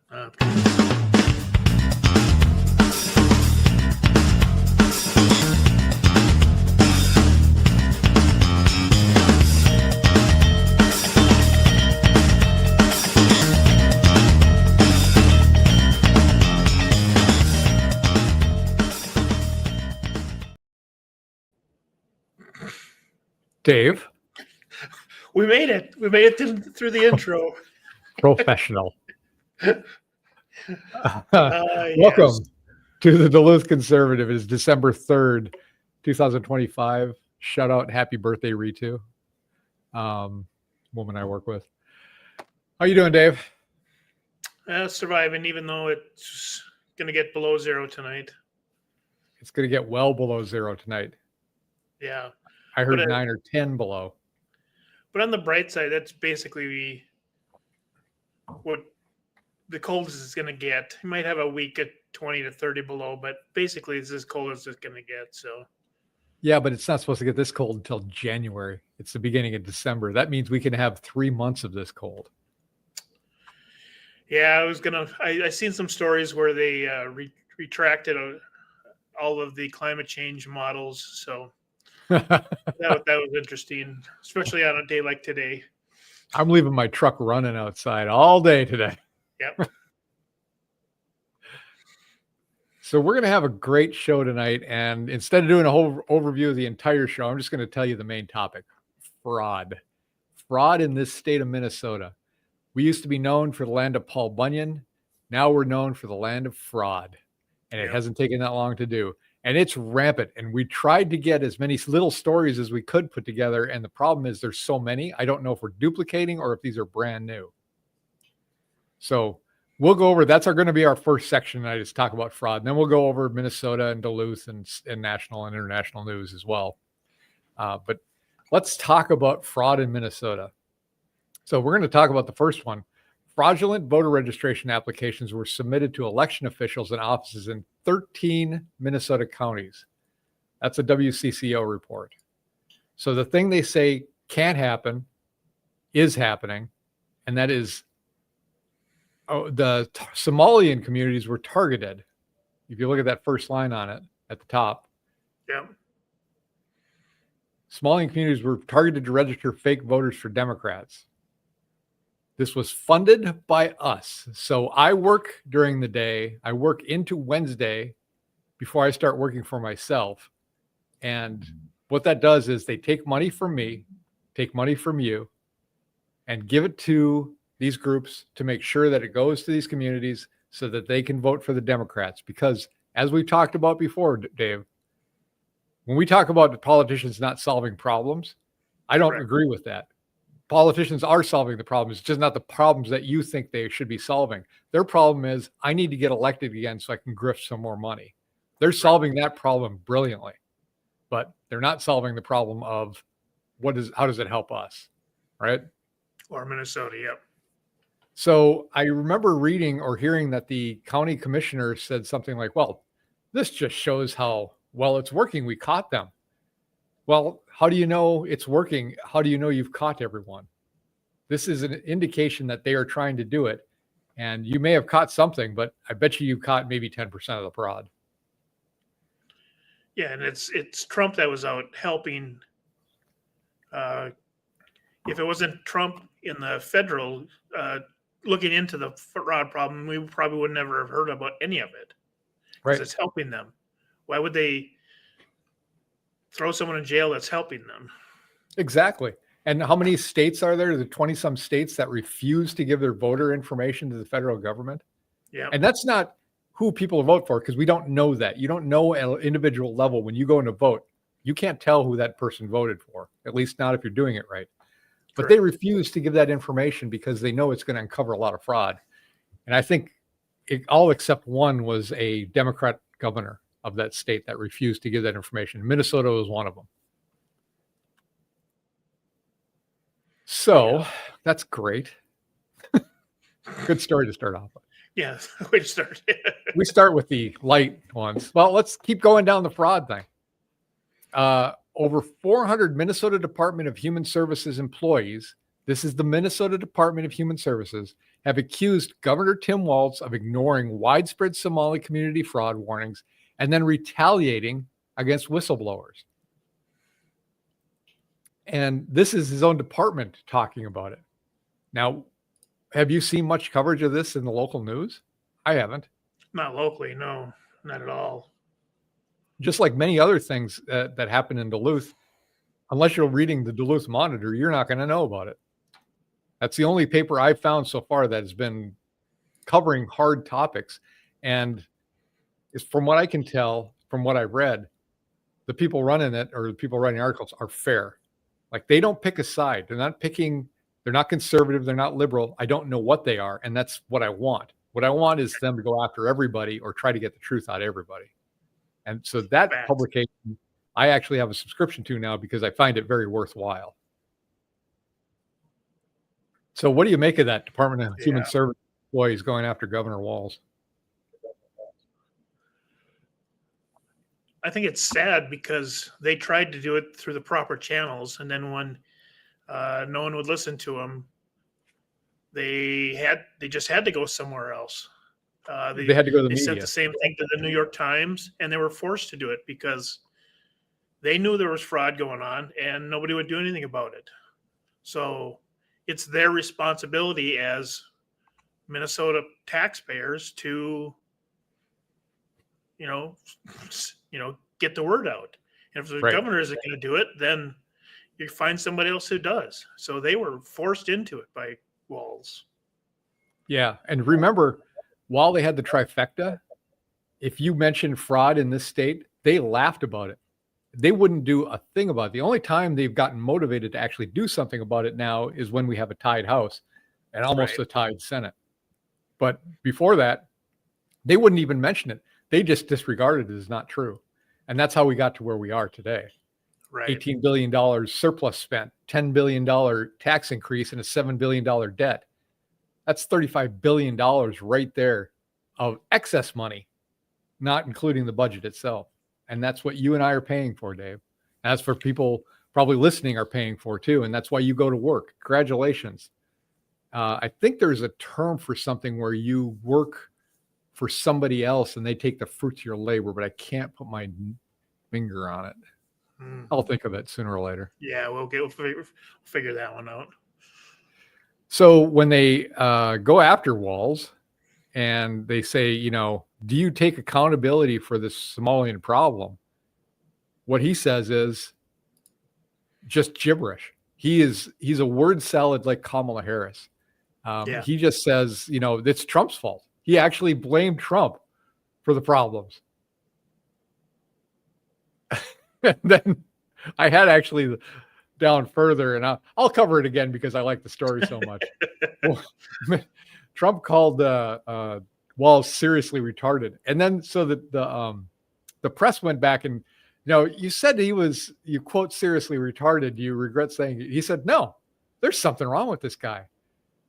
Uh, Dave, we made it. We made it through the intro. professional. Yes. Welcome to the Duluth Conservative. It is December 3rd, 2025. Shout out, happy birthday, Ritu, woman I work with. How you doing, Dave? Surviving, even though it's going to get below zero tonight. It's going to get well below zero tonight. Yeah. I heard 9 or 10 below. But on the bright side, that's basically what the coldest is going to get. You might have a week at 20 to 30 below, but basically it's as cold as it's going to get. So. Yeah, but it's not supposed to get this cold until January. It's the beginning of December. That means we can have 3 months of this cold. Yeah, I seen some stories where they retracted all of the climate change models. So that was interesting, especially on a day like today. I'm leaving my truck running outside all day today. Yep. So we're going to have a great show tonight. And instead of doing a whole overview of the entire show, I'm just going to tell you the main topic: fraud. Fraud in this state of Minnesota. We used to be known for the land of Paul Bunyan. Now we're known for the land of fraud. And it hasn't taken that long to do. And it's rampant. And we tried to get as many little stories as we could put together. And the problem is there's so many. I don't know if we're duplicating or if these are brand new. So we'll go over, that's going to be our first section tonight, is talk about fraud. And then we'll go over Minnesota and Duluth and national and international news as well. But let's talk about fraud in Minnesota. So we're going to talk about the first one. Fraudulent voter registration applications were submitted to election officials and offices in 13 Minnesota counties. That's a WCCO report. So the thing they say can't happen is happening, and that is the Somalian communities were targeted. If you look at that first line on it at the top. Yeah. Somalian communities were targeted to register fake voters for Democrats. This was funded by us. So I work during the day. I work into Wednesday before I start working for myself. And what that does is they take money from me, take money from you, and give it to these groups to make sure that it goes to these communities so that they can vote for the Democrats. Because as we've talked about before, Dave, when we talk about the politicians not solving problems, I don't agree with that. Politicians are solving the problems. It's just not the problems that you think they should be solving. Their problem is, I need to get elected again so I can grift some more money. They're solving that problem brilliantly, but they're not solving the problem of how does it help us, right? Or Minnesota, yep. So I remember reading or hearing that the county commissioner said something like, well, this just shows how well it's working. We caught them. Well, how do you know it's working? How do you know you've caught everyone? This is an indication that they are trying to do it. And you may have caught something, but I bet you caught maybe 10% of the fraud. Yeah, and it's Trump that was out helping. If it wasn't Trump in the federal looking into the fraud problem, we probably would never have heard about any of it. Right. It's helping them. Why would they throw someone in jail that's helping them? Exactly. And how many states are there? The 20-some states that refuse to give their voter information to the federal government. Yeah. And that's not who people vote for, because we don't know that. You don't know at an individual level when you go in to vote. You can't tell who that person voted for, at least not if you're doing it right. But Correct. They refuse to give that information because they know it's going to uncover a lot of fraud. And I think all except one was a Democrat governor of that state that refused to give that information. Minnesota was one of them. So that's great. Good story to start off with. Yeah, way to start. We start with the light ones. Well, let's keep going down the fraud thing. Over 400 Minnesota Department of Human Services employees, this is the Minnesota Department of Human Services, have accused Governor Tim Walz of ignoring widespread Somali community fraud warnings and then retaliating against whistleblowers. And this is his own department talking about it. Now, have you seen much coverage of this in the local news? I haven't. Not locally, no, not at all. Just like many other things that happen in Duluth, unless you're reading the Duluth Monitor, you're not going to know about it. That's the only paper I've found so far that has been covering hard topics. And from what I can tell, from what I've read, the people running it or the people writing articles are fair. Like they don't pick a side. They're not picking, they're not conservative, they're not liberal. I don't know what they are. And that's what I want. What I want is them to go after everybody or try to get the truth out of everybody. And so that publication, I actually have a subscription to now because I find it very worthwhile. So what do you make of that Department of Human Service employees going after Governor Walz? I think it's sad because they tried to do it through the proper channels, and then when no one would listen to them, they just had to go somewhere else. They had to go to the media. They said the same thing to the New York Times, and they were forced to do it because they knew there was fraud going on, and nobody would do anything about it. So it's their responsibility as Minnesota taxpayers to, get the word out. And if the governor isn't going to do it, then you find somebody else who does. So they were forced into it by Walz. Yeah, and remember, while they had the trifecta, if you mentioned fraud in this state, they laughed about it. They wouldn't do a thing about it. The only time they've gotten motivated to actually do something about it now is when we have a tied House and almost a tied Senate. But before that, they wouldn't even mention it. They just disregarded it as not true. And that's how we got to where we are today. Right. $18 billion surplus spent, $10 billion tax increase, and a $7 billion debt. That's $35 billion right there of excess money, not including the budget itself. And that's what you and I are paying for, Dave. As for people probably listening are paying for too. And that's why you go to work. Congratulations. I think there's a term for something where you work for somebody else and they take the fruits of your labor, but I can't put my finger on it. I'll think of it sooner or later. Yeah, we'll figure that one out. So when they go after Walz and they say, do you take accountability for this Somalian problem? What he says is just gibberish. He's a word salad like Kamala Harris. He just says, it's Trump's fault. He actually blamed Trump for the problems. And then I had actually down further, and I'll cover it again because I like the story so much. Trump called Walz seriously retarded, and then so that the press went back and you said you quote seriously retarded. Do you regret saying it? He said no. There's something wrong with this guy.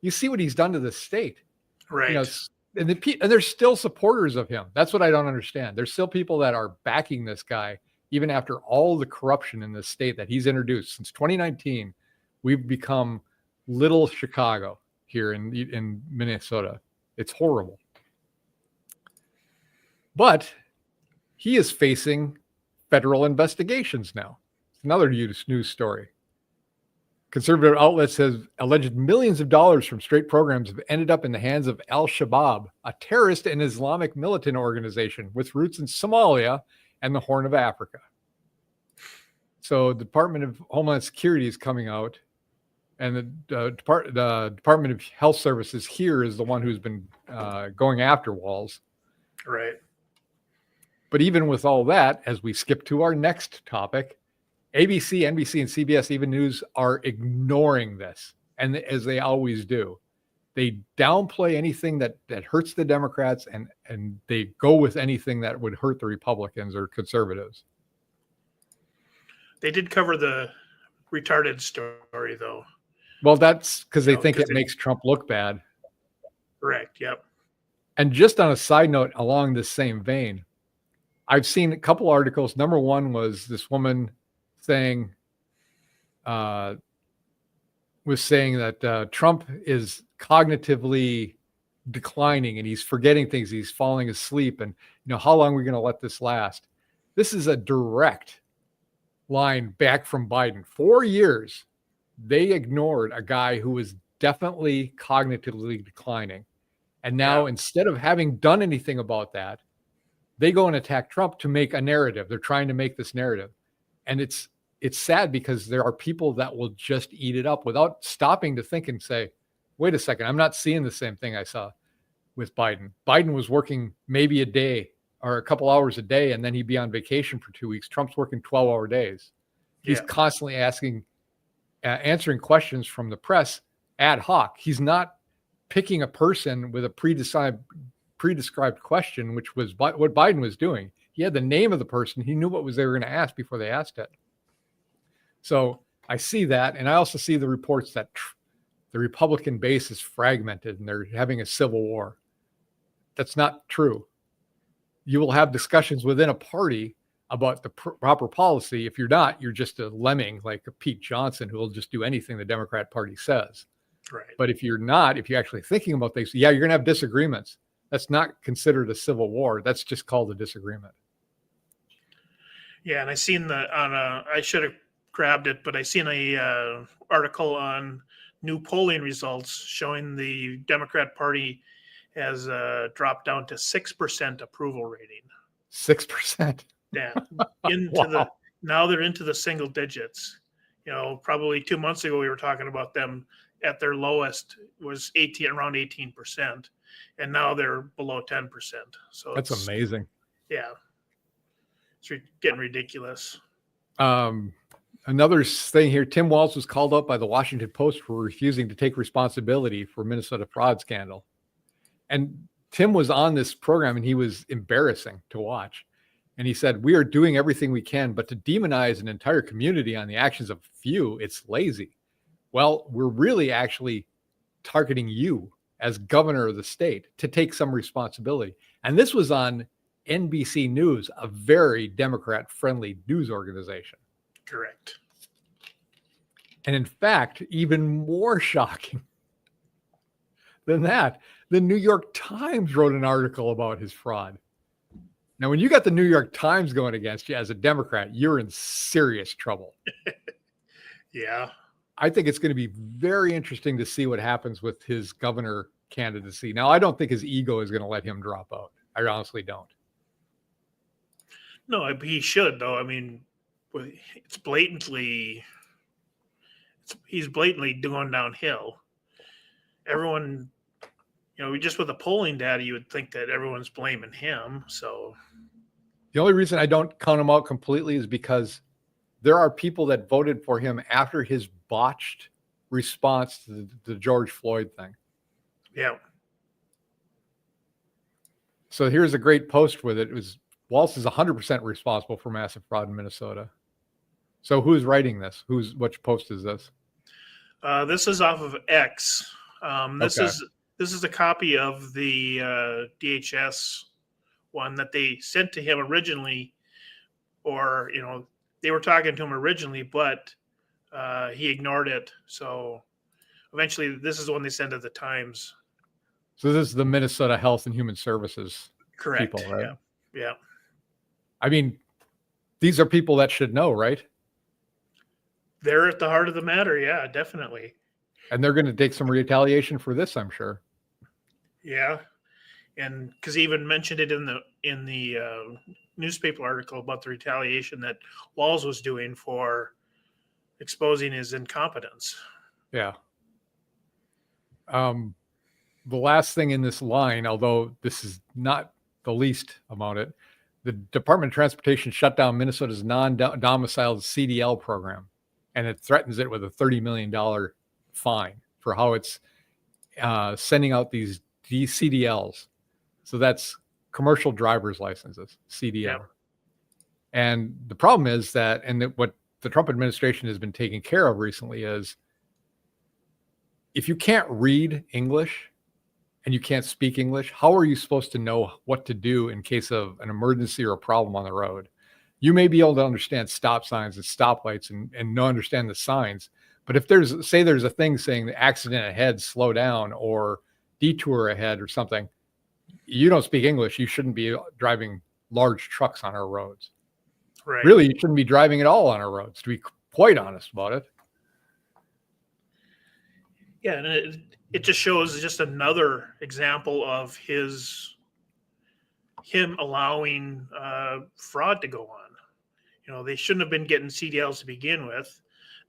You see what he's done to the state, right? And there's still supporters of him. That's what I don't understand. There's still people that are backing this guy. Even after all the corruption in this state that he's introduced since 2019, we've become little Chicago here in Minnesota. It's horrible. But he is facing federal investigations now. It's another news story. Conservative outlets have alleged millions of dollars from straight programs have ended up in the hands of Al-Shabaab, a terrorist and Islamic militant organization with roots in Somalia and the Horn of Africa. So the Department of Homeland Security is coming out, and the Department of Health Services here is the one who's been going after Walz. Right. But even with all that, as we skip to our next topic, ABC, NBC, and CBS Even News are ignoring this, and as they always do. They downplay anything that hurts the Democrats, and they go with anything that would hurt the Republicans or conservatives. They did cover the retarded story, though. Well, that's because they think it makes Trump look bad. Correct. Yep. And just on a side note, along this same vein, I've seen a couple articles. Number one was this woman saying that Trump is cognitively declining and he's forgetting things. He's falling asleep. And, how long are we going to let this last? This is a direct line back from Biden. 4 years, they ignored a guy who was definitely cognitively declining. And now, instead of having done anything about that, they go and attack Trump to make a narrative. They're trying to make this narrative. And it's sad because there are people that will just eat it up without stopping to think and say, wait a second, I'm not seeing the same thing I saw with Biden. Biden was working maybe a day or a couple hours a day, and then he'd be on vacation for 2 weeks. Trump's working 12-hour days. He's constantly answering questions from the press ad hoc. He's not picking a person with a pre-described question, which was what Biden was doing. He had the name of the person. He knew what they were going to ask before they asked it. So I see that. And I also see the reports that the Republican base is fragmented and they're having a civil war. That's not true. You will have discussions within a party about the proper policy. If you're not, you're just a lemming like a Pete Johnson who will just do anything the Democrat Party says. Right. But if you're actually thinking about things, you're going to have disagreements. That's not considered a civil war. That's just called a disagreement. Yeah, and I seen I should have grabbed it, but I seen a article on new polling results showing the Democrat Party has dropped down to 6% approval rating. 6%. Yeah, now they're into the single digits. Probably 2 months ago we were talking about them at their lowest was around 18%, and now they're below 10%. So that's amazing. Yeah, it's getting ridiculous. Another thing here, Tim Walz was called up by the Washington Post for refusing to take responsibility for Minnesota fraud scandal. And Tim was on this program and he was embarrassing to watch. And he said, we are doing everything we can, but to demonize an entire community on the actions of few, it's lazy. Well, we're really actually targeting you as governor of the state to take some responsibility. And this was on NBC News, a very Democrat-friendly news organization. Correct. And in fact, even more shocking than that, the New York Times wrote an article about his fraud. Now, when you got the New York Times going against you as a Democrat, you're in serious trouble. Yeah. I think it's going to be very interesting to see what happens with his governor candidacy. Now, I don't think his ego is going to let him drop out. I honestly don't. No, he should, though. I mean, he's blatantly going downhill. Everyone, just with the polling data, you would think that everyone's blaming him. So the only reason I don't count him out completely is because there are people that voted for him after his botched response to the George Floyd thing. Yeah. So here's a great post with it. It was Walz is 100% responsible for massive fraud in Minnesota. So who's writing this? Which post is this? This is off of X. This is a copy of the DHS one that they sent to him originally, or they were talking to him originally, but he ignored it. So eventually, this is the one they sent to the Times. So this is the Minnesota Health and Human Services Correct. people, right? Yeah. I mean, these are people that should know, right? They're at the heart of the matter. Yeah, definitely. And they're going to take some retaliation for this, I'm sure. Yeah. And because he even mentioned it in the newspaper article about the retaliation that Walz was doing for exposing his incompetence. Yeah. The last thing in this line, although this is not the least amount of it, the Department of Transportation shut down Minnesota's non-domiciled CDL program, and it threatens it with a $30 million fine for how it's sending out these CDLs. So that's commercial driver's licenses, CDL. Yeah. And the problem is that, what the Trump administration has been taking care of recently is, if you can't read English and you can't speak English, how are you supposed to know what to do in case of an emergency or a problem on the road? You may be able to understand stop signs and stoplights and understand the signs. But if there's a thing saying the accident ahead, slow down, or detour ahead or something. You don't speak English. You shouldn't be driving large trucks on our roads. Right. Really, you shouldn't be driving at all on our roads, to be quite honest about it. Yeah, and it just shows just another example of him allowing fraud to go on. You know, they shouldn't have been getting CDLs to begin with.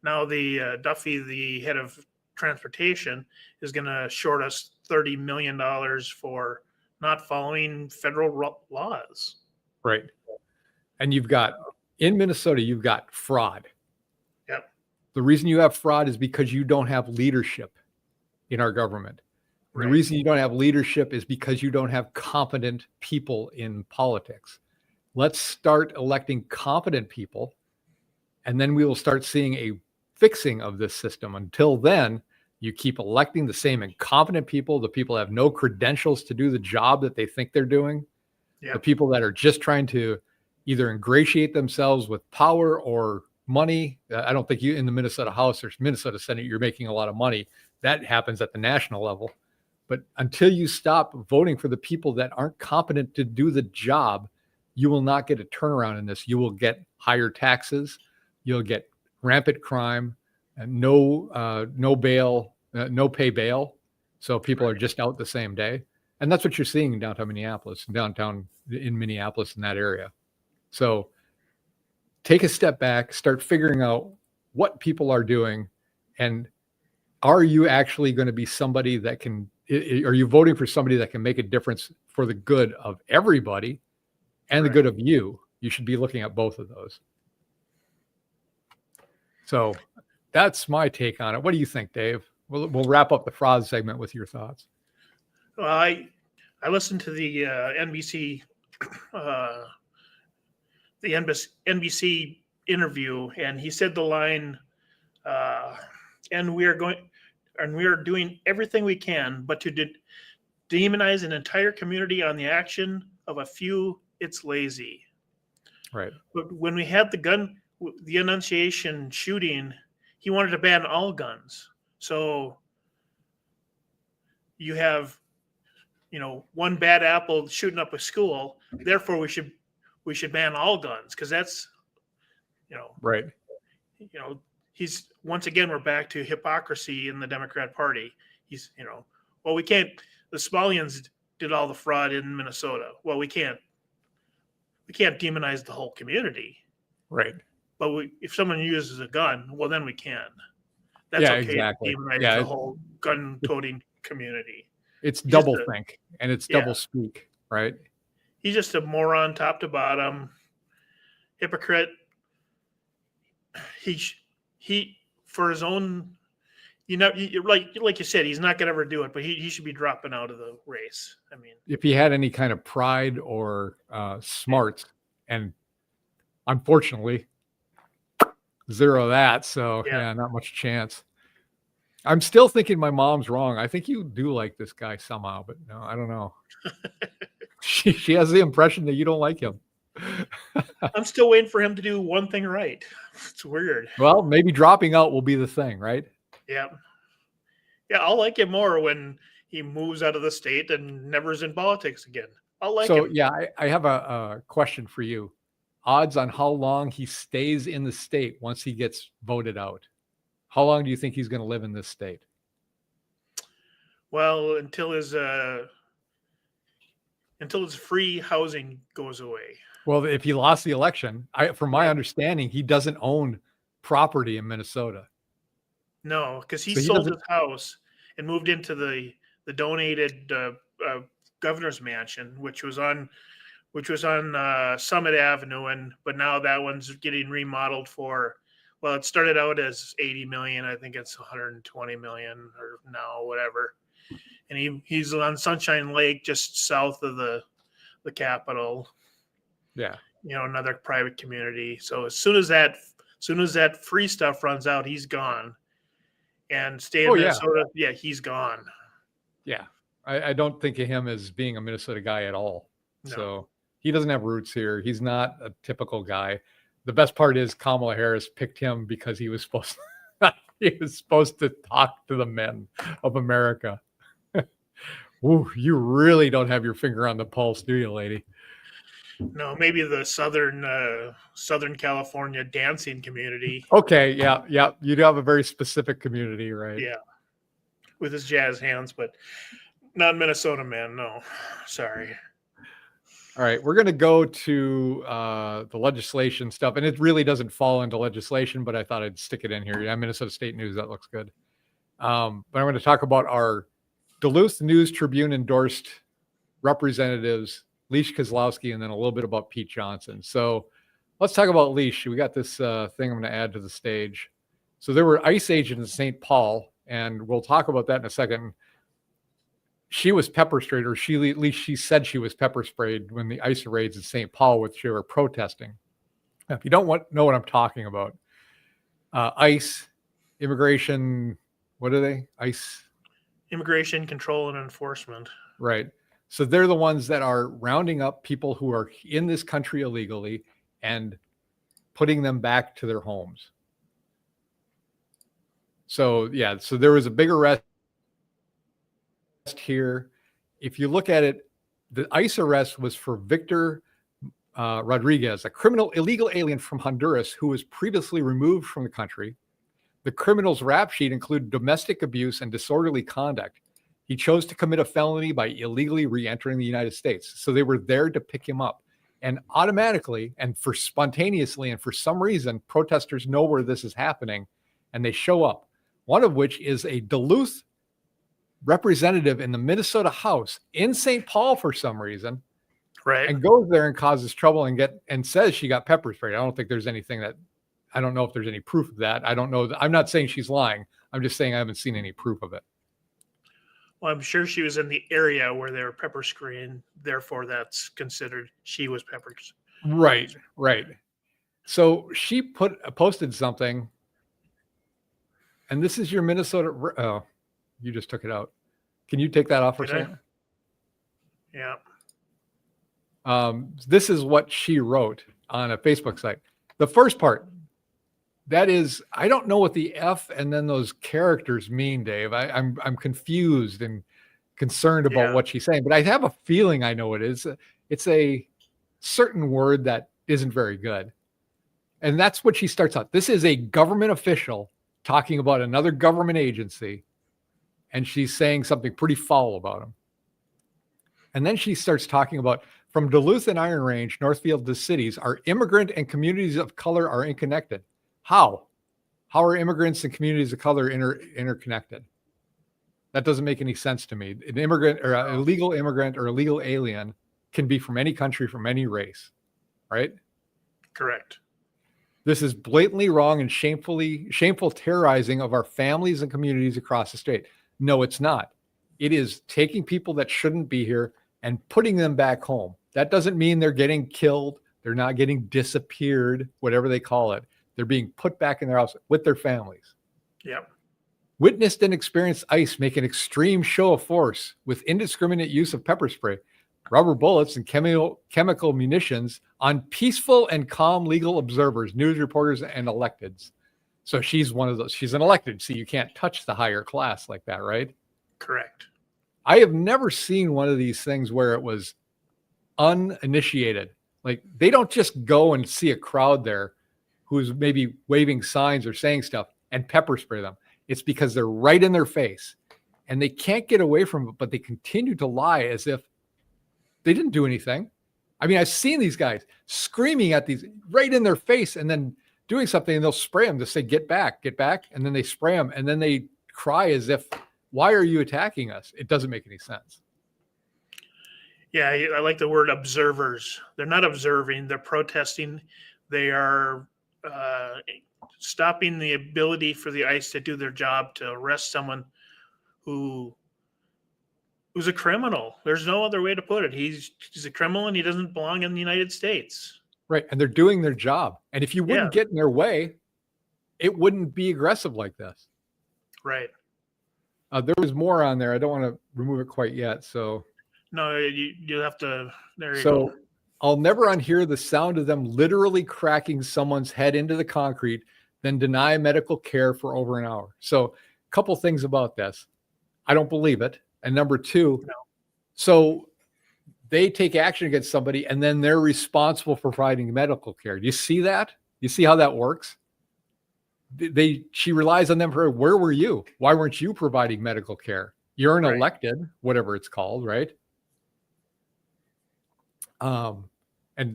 Now the Duffy, the head of transportation, is going to short us $30 million for not following federal laws. Right. And you've got, in Minnesota, you've got fraud. Yep. The reason you have fraud is because you don't have leadership in our government. Right. The reason you don't have leadership is because you don't have competent people in politics. Let's start electing competent people, and then we will start seeing a fixing of this system. Until then, you keep electing the same incompetent people, the people that have no credentials to do the job that they think they're doing, the people that are just trying to either ingratiate themselves with power or money. I don't think you, in the Minnesota House or Minnesota Senate, you're making a lot of money. That happens at the national level. But until you stop voting for the people that aren't competent to do the job, you will not get a turnaround in this. You will get higher taxes. You'll get rampant crime, and no bail, no pay bail. So people are just out the same day. And that's what you're seeing in downtown Minneapolis, in Minneapolis, in that area. So take a step back, start figuring out what people are doing, and are you actually going to be somebody that can, are you voting for somebody that can make a difference for the good of everybody and the good of you? You should be looking at both of those. So that's my take on it. What do you think, Dave? We'll wrap up the fraud segment with your thoughts. Well, I listened to the NBC interview, and he said the line, and we are doing everything we can, but to demonize an entire community on the action of a few, it's lazy. Right. But when we had the Annunciation shooting, he wanted to ban all guns. So you have, one bad apple shooting up a school. Therefore, we should ban all guns, because that's, right. He's, once again, we're back to hypocrisy in the Democrat Party. He's, well, we can't. The Smalians did all the fraud in Minnesota. Well, we can't demonize the whole community. Right. But if someone uses a gun, well, then we can. That's okay. Exactly. To demonize the whole gun-toting community. It's double think, and it's double speak, right? He's just a moron, top to bottom, hypocrite. He for his own, like you said, he's not going to ever do it, but he should be dropping out of the race. I mean, if he had any kind of pride or smarts, and unfortunately, zero of that. So not much chance. I'm still thinking my mom's wrong. I think you do like this guy somehow, but no, I don't know. She has the impression that you don't like him. I'm still waiting for him to do one thing right. It's weird. Well, maybe dropping out will be the thing, right? Yeah. I'll like him more when he moves out of the state and never is in politics again. I'll like him. So yeah, I have a question for you. Odds on how long he stays in the state once he gets voted out. How long do you think he's going to live in this state? Well, until his free housing goes away. Well, if he lost the election, from my understanding, he doesn't own property in Minnesota. No, because he sold his house and moved into the donated governor's mansion, which was on Summit Avenue, but now that one's getting remodeled for. Well, it started out as 80 million. I think it's 120 million or now, whatever. And he's on Sunshine Lake, just south of the Capitol. Yeah. Another private community. So as soon as that free stuff runs out, he's gone. And stay in Minnesota, he's gone. Yeah. I don't think of him as being a Minnesota guy at all. No. So he doesn't have roots here. He's not a typical guy. The best part is Kamala Harris picked him because he was supposed to talk to the men of America. Ooh, you really don't have your finger on the pulse, do you, lady? No, maybe the Southern California dancing community. Okay, yeah. You do have a very specific community, right? Yeah, with his jazz hands, but not Minnesota, man. No, sorry. All right, we're going to go to the legislation stuff, and it really doesn't fall into legislation, but I thought I'd stick it in here. Yeah, Minnesota State News, that looks good. But I'm going to talk about our Duluth News Tribune endorsed representatives, Leash Kozlowski, and then a little bit about Pete Johnson. So let's talk about Leash. We got this thing I'm going to add to the stage. So there were ICE agents in St. Paul, and we'll talk about that in a second. She was pepper sprayed, or at least she said she was pepper sprayed when the ICE raids in St. Paul, which they were protesting. Now, if you don't know what I'm talking about, ICE, immigration, what are they? ICE? Immigration Control and Enforcement. Right. So they're the ones that are rounding up people who are in this country illegally and putting them back to their homes. So, yeah, so there was a big arrest here. If you look at it, the ICE arrest was for Victor Rodriguez, a illegal alien from Honduras who was previously removed from the country. The criminal's rap sheet included domestic abuse and disorderly conduct. He chose to commit a felony by illegally re-entering the United States. So they were there to pick him up. And automatically, and for spontaneously, and for some reason, protesters know where this is happening, and they show up. One of which is a Duluth representative in the Minnesota House in St. Paul for some reason, right? And goes there and causes trouble and says she got pepper sprayed. I don't think there's anything that, I don't know if there's any proof of that. I don't know. I'm not saying she's lying. I'm just saying I haven't seen any proof of it. Well, I'm sure she was in the area where they were pepper spraying. Therefore, that's considered she was pepper. Right. So she posted something, and this is your Minnesota. Oh, you just took it out. Can you take that off for a second? Yeah. This is what she wrote on a Facebook site. The first part, that is, I don't know what the F and then those characters mean, Dave. I'm confused and concerned about what she's saying, but I have a feeling I know what it is. It's a certain word that isn't very good. And that's what she starts out. This is a government official talking about another government agency, and she's saying something pretty foul about him. And then she starts talking about, from Duluth and Iron Range, Northfield to cities, our immigrant and communities of color are interconnected. How? How are immigrants and communities of color interconnected? That doesn't make any sense to me. An immigrant or an illegal immigrant or illegal alien can be from any country, from any race, right? Correct. This is blatantly wrong and shameful terrorizing of our families and communities across the state. No, it's not. It is taking people that shouldn't be here and putting them back home. That doesn't mean they're getting killed. They're not getting disappeared, whatever they call it. They're being put back in their house with their families. Yep. Witnessed and experienced ICE make an extreme show of force with indiscriminate use of pepper spray, rubber bullets, and chemical munitions on peaceful and calm legal observers, news reporters, and electeds. So she's one of those. She's an elected. So you can't touch the higher class like that, right? Correct. I have never seen one of these things where it was uninitiated. Like, they don't just go and see a crowd there who's maybe waving signs or saying stuff and pepper spray them. It's because they're right in their face and they can't get away from it, but they continue to lie as if they didn't do anything. I mean, I've seen these guys screaming at these right in their face and then doing something, and they'll spray them to say, get back. And then they spray them, and then they cry as if, why are you attacking us? It doesn't make any sense. Yeah, I like the word observers. They're not observing, they're protesting. They are stopping the ability for the ICE to do their job, to arrest someone who's a criminal. There's no other way to put it. He's a criminal and he doesn't belong in the United States. Right. And they're doing their job. And if you wouldn't get in their way, it wouldn't be aggressive like this. Right. There was more on there. I don't want to remove it quite yet. So no, you have to. There you go. I'll never unhear the sound of them literally cracking someone's head into the concrete, then deny medical care for over an hour. So a couple things about this. I don't believe it. And number two, So they take action against somebody, and then they're responsible for providing medical care. Do you see that? You see how that works? She relies on them for, where were you? Why weren't you providing medical care? You're an elected, whatever it's called, right? And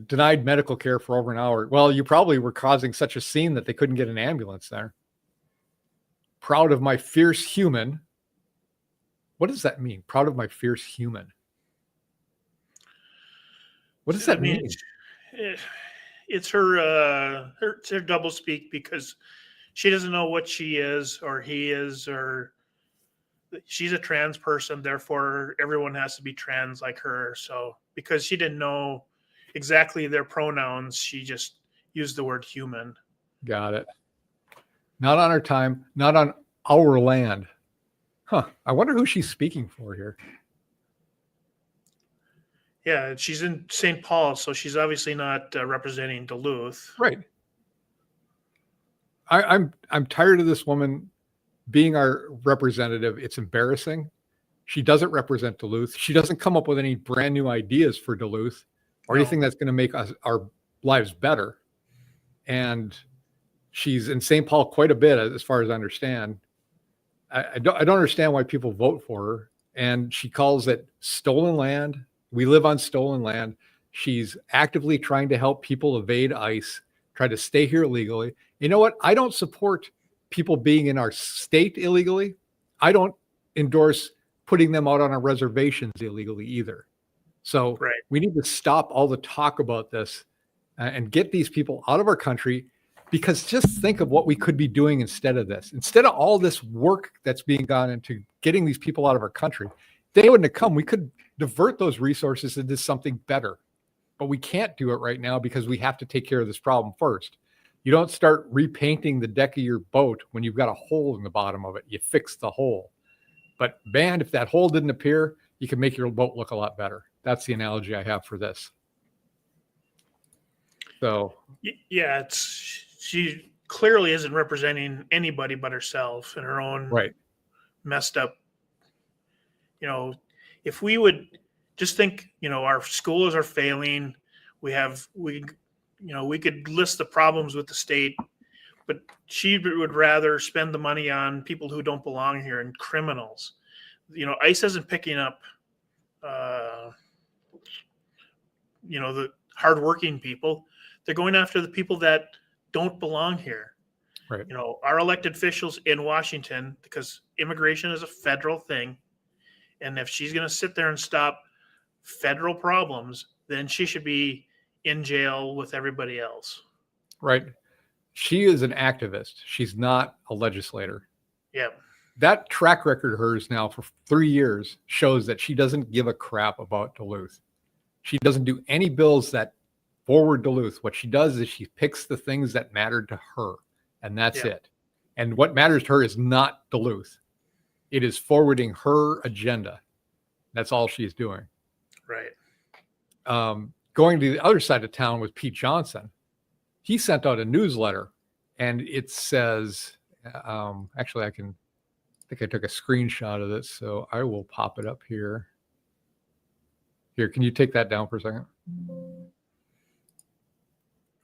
denied medical care for over an hour. Well, you probably were causing such a scene that they couldn't get an ambulance there. Proud of my fierce human. What does that mean? Proud of my fierce human. What does that mean? It's her double speak, because she doesn't know what she is or he is, or she's a trans person, therefore everyone has to be trans like her. So because she didn't know exactly their pronouns, she just used the word human. Got it. Not on our time, not on our land. Huh. I wonder who she's speaking for here. Yeah, she's in St. Paul, so she's obviously not representing Duluth. Right. I'm tired of this woman being our representative. It's embarrassing. She doesn't represent Duluth. She doesn't come up with any brand new ideas for Duluth or anything that's going to make our lives better. And she's in St. Paul quite a bit, as far as I understand. I don't understand why people vote for her. And she calls it stolen land. We live on stolen land. She's actively trying to help people evade ICE, try to stay here illegally. You know what? I don't support people being in our state illegally. I don't endorse putting them out on our reservations illegally either. So we need to stop all the talk about this and get these people out of our country, because just think of what we could be doing instead of this. Instead of all this work that's being gone into getting these people out of our country, they wouldn't have come. We could divert those resources into something better, but we can't do it right now because we have to take care of this problem first. You don't start repainting the deck of your boat when you've got a hole in the bottom of it. You fix the hole. But man, if that hole didn't appear, you can make your boat look a lot better. That's the analogy I have for this. So yeah, she clearly isn't representing anybody but herself and her own messed up. If we would just think, our schools are failing. We could list the problems with the state, but she would rather spend the money on people who don't belong here and criminals. ICE isn't picking up, the hardworking people. They're going after the people that don't belong here. Right. Our elected officials in Washington, because immigration is a federal thing. And if she's going to sit there and stop federal problems, then she should be in jail with everybody else. Right. She is an activist. She's not a legislator. Yeah. That track record of hers now for 3 years shows that she doesn't give a crap about Duluth. She doesn't do any bills that forward Duluth. What she does is she picks the things that matter to her, and that's it. And what matters to her is not Duluth. It is forwarding her agenda. That's all she's doing. Right. Going to the other side of town with Pete Johnson, he sent out a newsletter, and it says, actually, I think I took a screenshot of this, so I will pop it up here. Here, can you take that down for a second?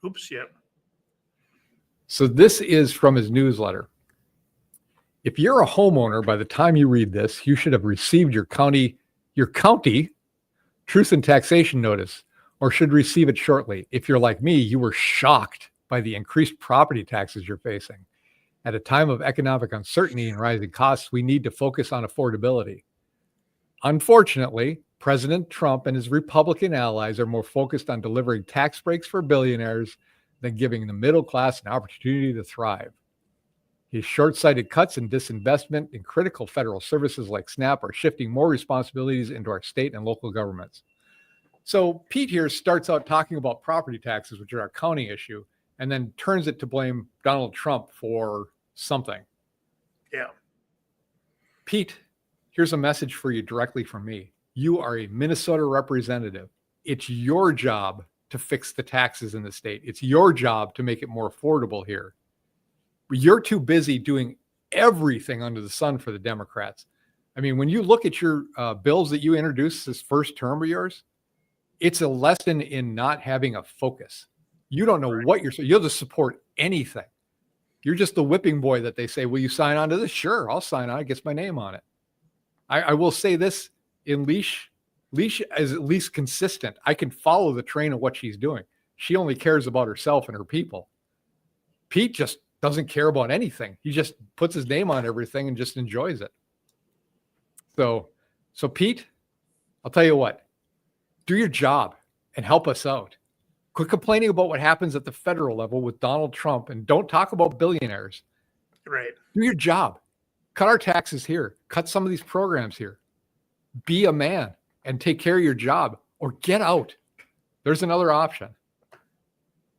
Oops, yep. So this is from his newsletter. If you're a homeowner, by the time you read this, you should have received your county truth and taxation notice, or should receive it shortly. If you're like me, you were shocked by the increased property taxes you're facing. At a time of economic uncertainty and rising costs, we need to focus on affordability. Unfortunately, President Trump and his Republican allies are more focused on delivering tax breaks for billionaires than giving the middle class an opportunity to thrive. His short-sighted cuts and disinvestment in critical federal services like SNAP are shifting more responsibilities into our state and local governments. So Pete here starts out talking about property taxes, which are our county issue, and then turns it to blame Donald Trump for something. Yeah. Pete, here's a message for you directly from me. You are a Minnesota representative. It's your job to fix the taxes in the state. It's your job to make it more affordable here. But you're too busy doing everything under the sun for the Democrats. I mean, when you look at your bills that you introduced this first term of yours, it's a lesson in not having a focus. You don't know what you'll just support anything. You're just the whipping boy that they say, will you sign on to this? Sure, I'll sign on. It gets my name on it. I will say this, in Leash is at least consistent. I can follow the train of what she's doing. She only cares about herself and her people. Pete just doesn't care about anything. He just puts his name on everything and just enjoys it. So Pete, I'll tell you what, do your job and help us out. Quit complaining about what happens at the federal level with Donald Trump, and don't talk about billionaires. Right. Do your job. Cut our taxes here. Cut some of these programs here. Be a man and take care of your job, or get out. There's another option.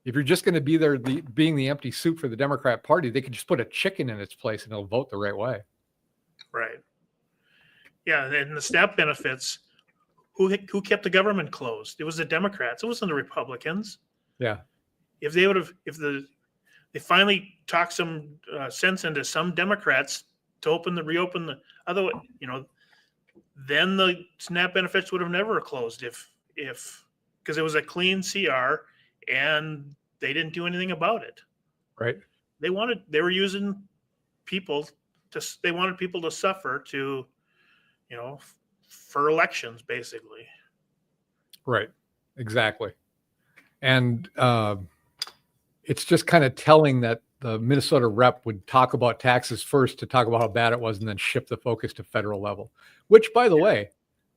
If you're just going to be there being the empty soup for the Democrat Party, they could just put a chicken in its place and it'll vote the right way. Right. Yeah, and the SNAP benefits, who kept the government closed? It was the Democrats. It wasn't the Republicans. Yeah. If they finally talked some sense into some Democrats to reopen the other, then the SNAP benefits would have never closed if because it was a clean CR and they didn't do anything about it. Right. They wanted people to suffer for elections, basically. Right. Exactly. And it's just kind of telling that the Minnesota rep would talk about taxes first to talk about how bad it was and then shift the focus to federal level, which, by the way,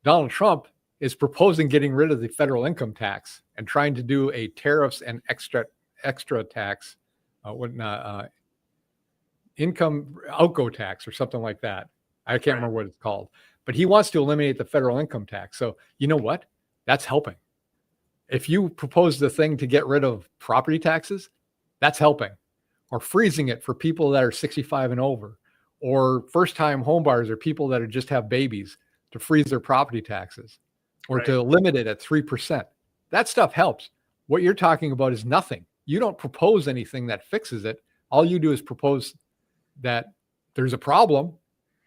Donald Trump is proposing getting rid of the federal income tax and trying to do a tariffs and extra tax, income outgo tax or something like that. I can't remember what it's called, but he wants to eliminate the federal income tax. So you know what? That's helping. If you propose the thing to get rid of property taxes, that's helping. Or freezing it for people that are 65 and over, or first-time homebuyers or people that just have babies, to freeze their property taxes, or to limit it at 3%. That stuff helps. What you're talking about is nothing. You don't propose anything that fixes it. All you do is propose that there's a problem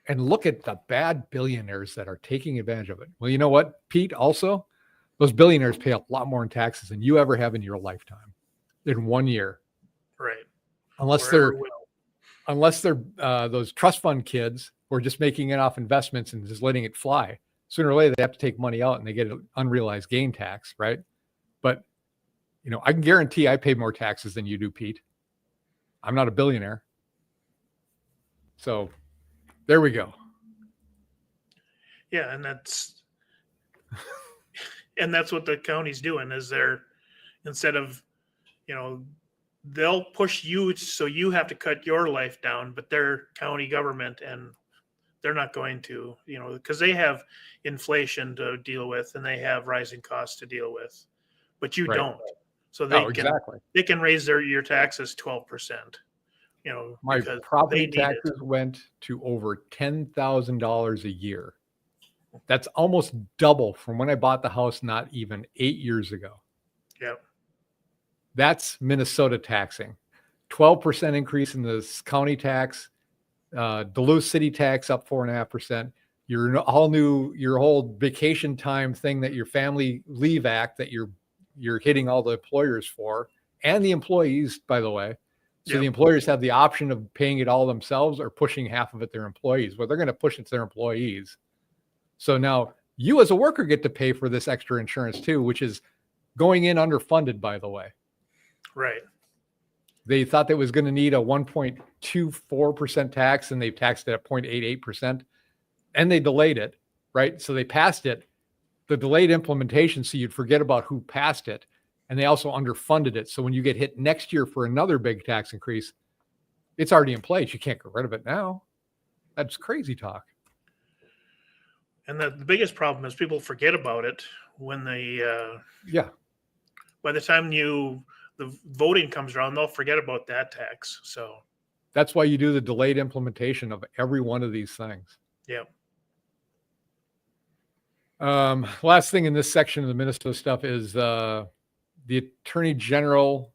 and look at the bad billionaires that are taking advantage of it. Well, you know what, Pete, also, those billionaires pay a lot more in taxes than you ever have in your lifetime in 1 year. Right. Unless they're those trust fund kids who are just making it off investments and just letting it fly. Sooner or later, they have to take money out and they get an unrealized gain tax, right? But, I can guarantee I pay more taxes than you do, Pete. I'm not a billionaire. So there we go. Yeah, and that's what the county's doing is instead of, they'll push you so you have to cut your life down, but they're county government and they're not going to, because they have inflation to deal with and they have rising costs to deal with, but you don't. So they can raise your taxes 12%. My property taxes went to over $10,000 a year. That's almost double from when I bought the house not even 8 years ago. Yep. That's Minnesota taxing. 12% increase in the county tax. Duluth city tax up 4.5%. Your whole vacation time thing that your family leave act that you're hitting all the employers for, and the employees, by the way. So the employers have the option of paying it all themselves or pushing half of it their employees. Well, they're going to push it to their employees. So now you as a worker get to pay for this extra insurance too, which is going in underfunded, by the way. Right. They thought that was going to need a 1.24% tax, and they've taxed it at 0.88%, and they delayed it, right? So they passed it, the delayed implementation, so you'd forget about who passed it, and they also underfunded it. So when you get hit next year for another big tax increase, it's already in place. You can't get rid of it now. That's crazy talk. And the biggest problem is people forget about it when they by the time the voting comes around, they'll forget about that tax. So that's why you do the delayed implementation of every one of these things. Yeah. Last thing in this section of the Minnesota stuff is the Attorney General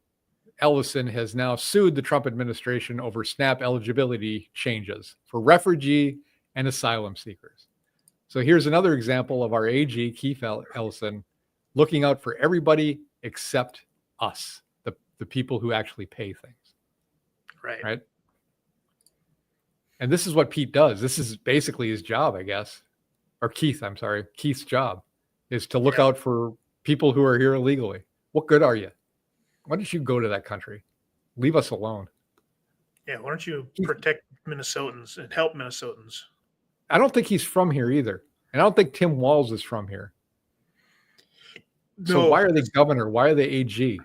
Ellison has now sued the Trump administration over SNAP eligibility changes for refugee and asylum seekers. So here's another example of our AG, Keith Ellison, looking out for everybody except us, the people who actually pay things. Right. And this is what Pete does. This is basically his job, I guess. Or Keith, I'm sorry. Keith's job is to look out for people who are here illegally. What good are you? Why don't you go to that country? Leave us alone. Yeah, why don't you protect Minnesotans and help Minnesotans? I don't think he's from here either. And I don't think Tim Walz is from here. So why are they governor? Why are they AG?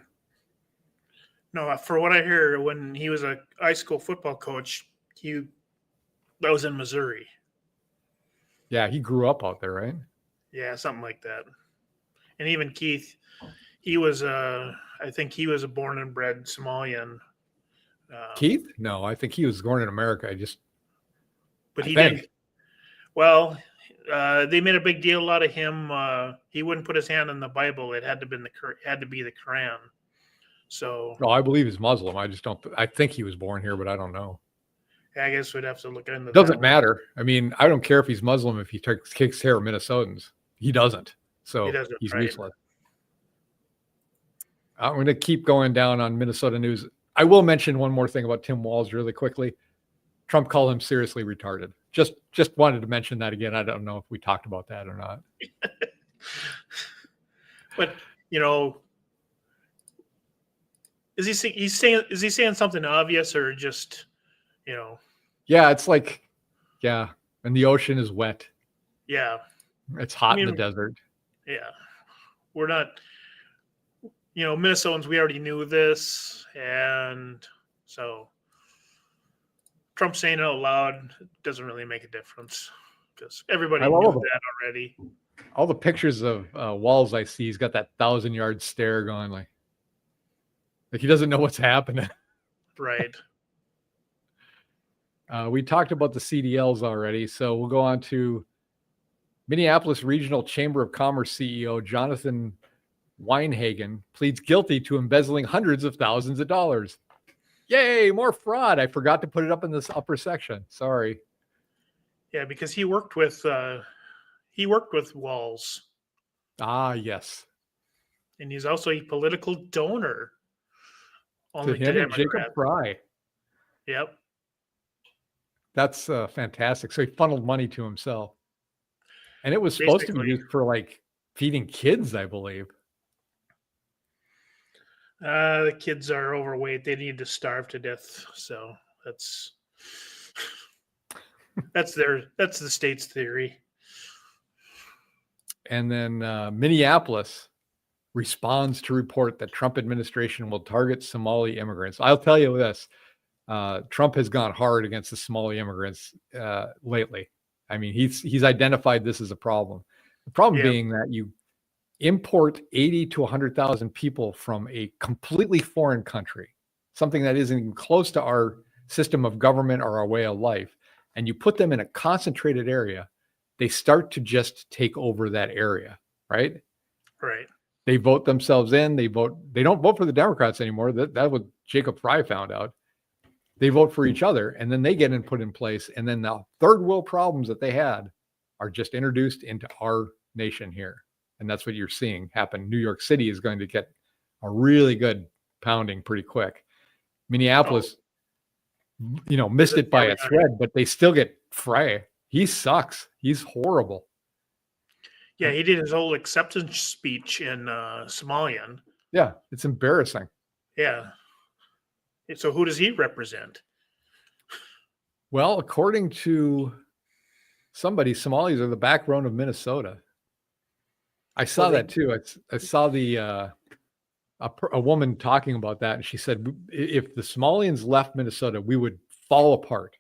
No, for what I hear, when he was a high school football coach, that was in Missouri. Yeah, he grew up out there, right? Yeah, something like that. And even Keith, he was I think he was a born and bred Somalian. Keith? No, I think he was born in America. But he didn't. Well, they made a big deal out of him. He wouldn't put his hand on the Bible. It had to be the Quran. So. No, I believe he's Muslim. I just don't. I think he was born here, but I don't know. I guess we'd have to look into that. Doesn't matter. I mean, I don't care if he's Muslim if he takes care of Minnesotans. He doesn't. So he's useless. I'm going to keep going down on Minnesota news. I will mention one more thing about Tim Walz really quickly. Trump called him seriously retarded. Just wanted to mention that again. I don't know if we talked about that or not. But is he saying something obvious or just Yeah, it's like, and the ocean is wet. Yeah. It's hot in the desert. Yeah. We're not, Minnesotans, we already knew this. And so Trump saying it out loud doesn't really make a difference because everybody knew that already. All the pictures of Walz I see, he's got that 1,000-yard stare going like he doesn't know what's happening. Right. We talked about the CDLs already, so we'll go on to Minneapolis Regional Chamber of Commerce CEO Jonathan Weinhagen pleads guilty to embezzling hundreds of thousands of dollars. Yay, more fraud. I forgot to put it up in this upper section. Sorry. Yeah, because he worked with Walz. Ah, yes. And he's also a political donor. Only to him and Jacob Fry. Yep. That's fantastic. So he funneled money to himself. And it was supposed to be used for like feeding kids, I believe. The kids are overweight. They need to starve to death. So that's the state's theory. And then Minneapolis responds to report that Trump administration will target Somali immigrants. I'll tell you this. Trump has gone hard against the Somali immigrants lately. I mean, he's identified this as a problem. The problem being that you import 80 to 100,000 people from a completely foreign country, something that isn't even close to our system of government or our way of life, and you put them in a concentrated area, they start to just take over that area, right? Right. They vote themselves in. They don't vote for the Democrats anymore. That what Jacob Fry found out. They vote for each other, and then they get put in place. And then the third world problems that they had are just introduced into our nation here. And that's what you're seeing happen. New York City is going to get a really good pounding pretty quick. Minneapolis, missed it by a thread, but they still get Fry. He sucks. He's horrible. Yeah, he did his whole acceptance speech in Somalian. Yeah, it's embarrassing. Yeah. So who does he represent? Well, according to somebody, Somalis are the backbone of Minnesota. I saw that too. I saw a woman talking about that, and she said, if the Somalians left Minnesota, we would fall apart.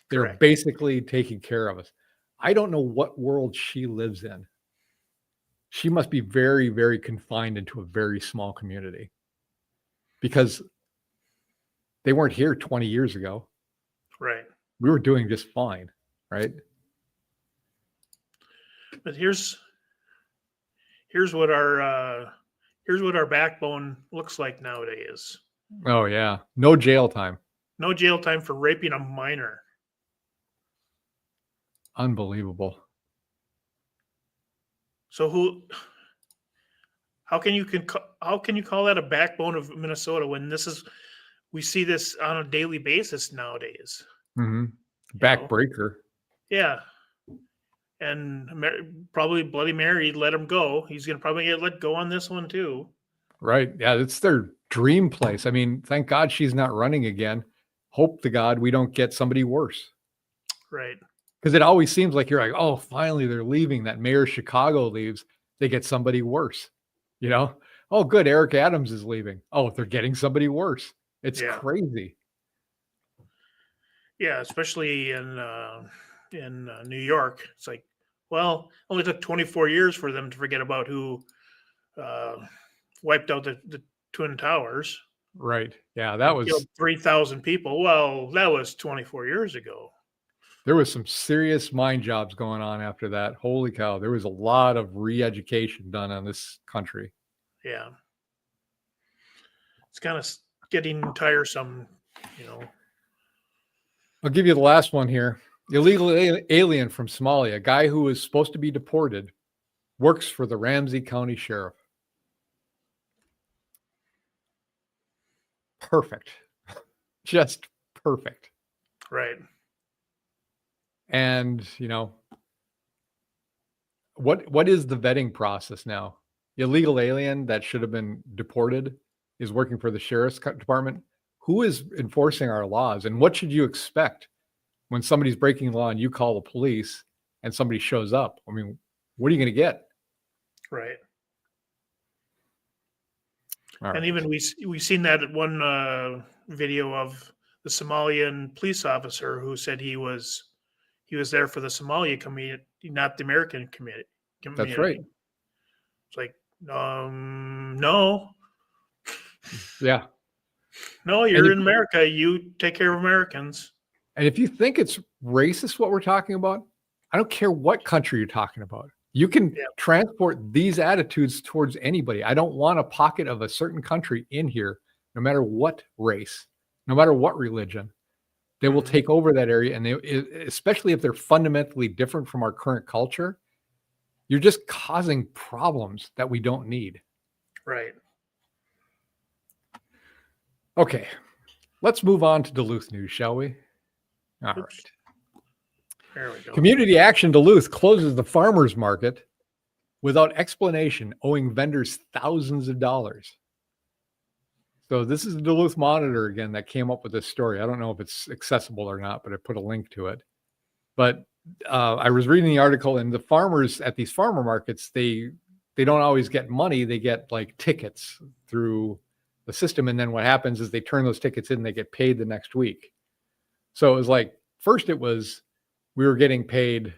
They're basically taking care of us. I don't know what world she lives in. She must be very, very confined into a very small community because they weren't here 20 years ago. Right. We were doing just fine, right? But here's what our backbone looks like nowadays. Oh yeah, no jail time. No jail time for raping a minor. Unbelievable. So how can you call that a backbone of Minnesota when we see this on a daily basis nowadays? Mm-hmm. You know? Backbreaker. Yeah. And probably Bloody Mary let him go. He's going to probably get let go on this one too. Right. Yeah, it's their dream place. I mean, thank God she's not running again. Hope to God we don't get somebody worse. Right. Because it always seems like you're like, oh, finally they're leaving. That mayor of Chicago leaves. They get somebody worse. You know? Oh, good. Eric Adams is leaving. Oh, they're getting somebody worse. It's crazy. Yeah, especially in New York. It's like, well, only took 24 years for them to forget about who wiped out the Twin Towers. Right. Yeah, that was killed 3,000 people. Well, that was 24 years ago. There was some serious mind jobs going on after that. Holy cow. There was a lot of re-education done on this country. Yeah. It's kind of getting tiresome, I'll give you the last one here. Illegal alien from Somalia, a guy who was supposed to be deported, works for the Ramsey County Sheriff. Perfect. Just perfect. Right. And, what is the vetting process now? Illegal alien that should have been deported is working for the sheriff's department. Who is enforcing our laws? And what should you expect when somebody's breaking the law and you call the police and somebody shows up? I mean, what are you going to get? Right. All and right. even we've seen that one video of the Somalian police officer who said he was there for the Somalia community, not the American community. That's right. It's like, no. Yeah. No, you're in America. You take care of Americans. And if you think it's racist what we're talking about, I don't care what country you're talking about. You can transport these attitudes towards anybody. I don't want a pocket of a certain country in here, no matter what race, no matter what religion. They will take over that area, and especially if they're fundamentally different from our current culture, you're just causing problems that we don't need. Right. Okay, let's move on to Duluth news, shall we? All right. There we go. Community Action Duluth closes the farmers market without explanation, owing vendors thousands of dollars. So this is the Duluth Monitor again that came up with this story. I don't know if it's accessible or not, but I put a link to it. But I was reading the article, and the farmers at these farmer markets, they don't always get money. They get like tickets through the system. And then what happens is they turn those tickets in and they get paid the next week. So it was like, first it was, we were getting paid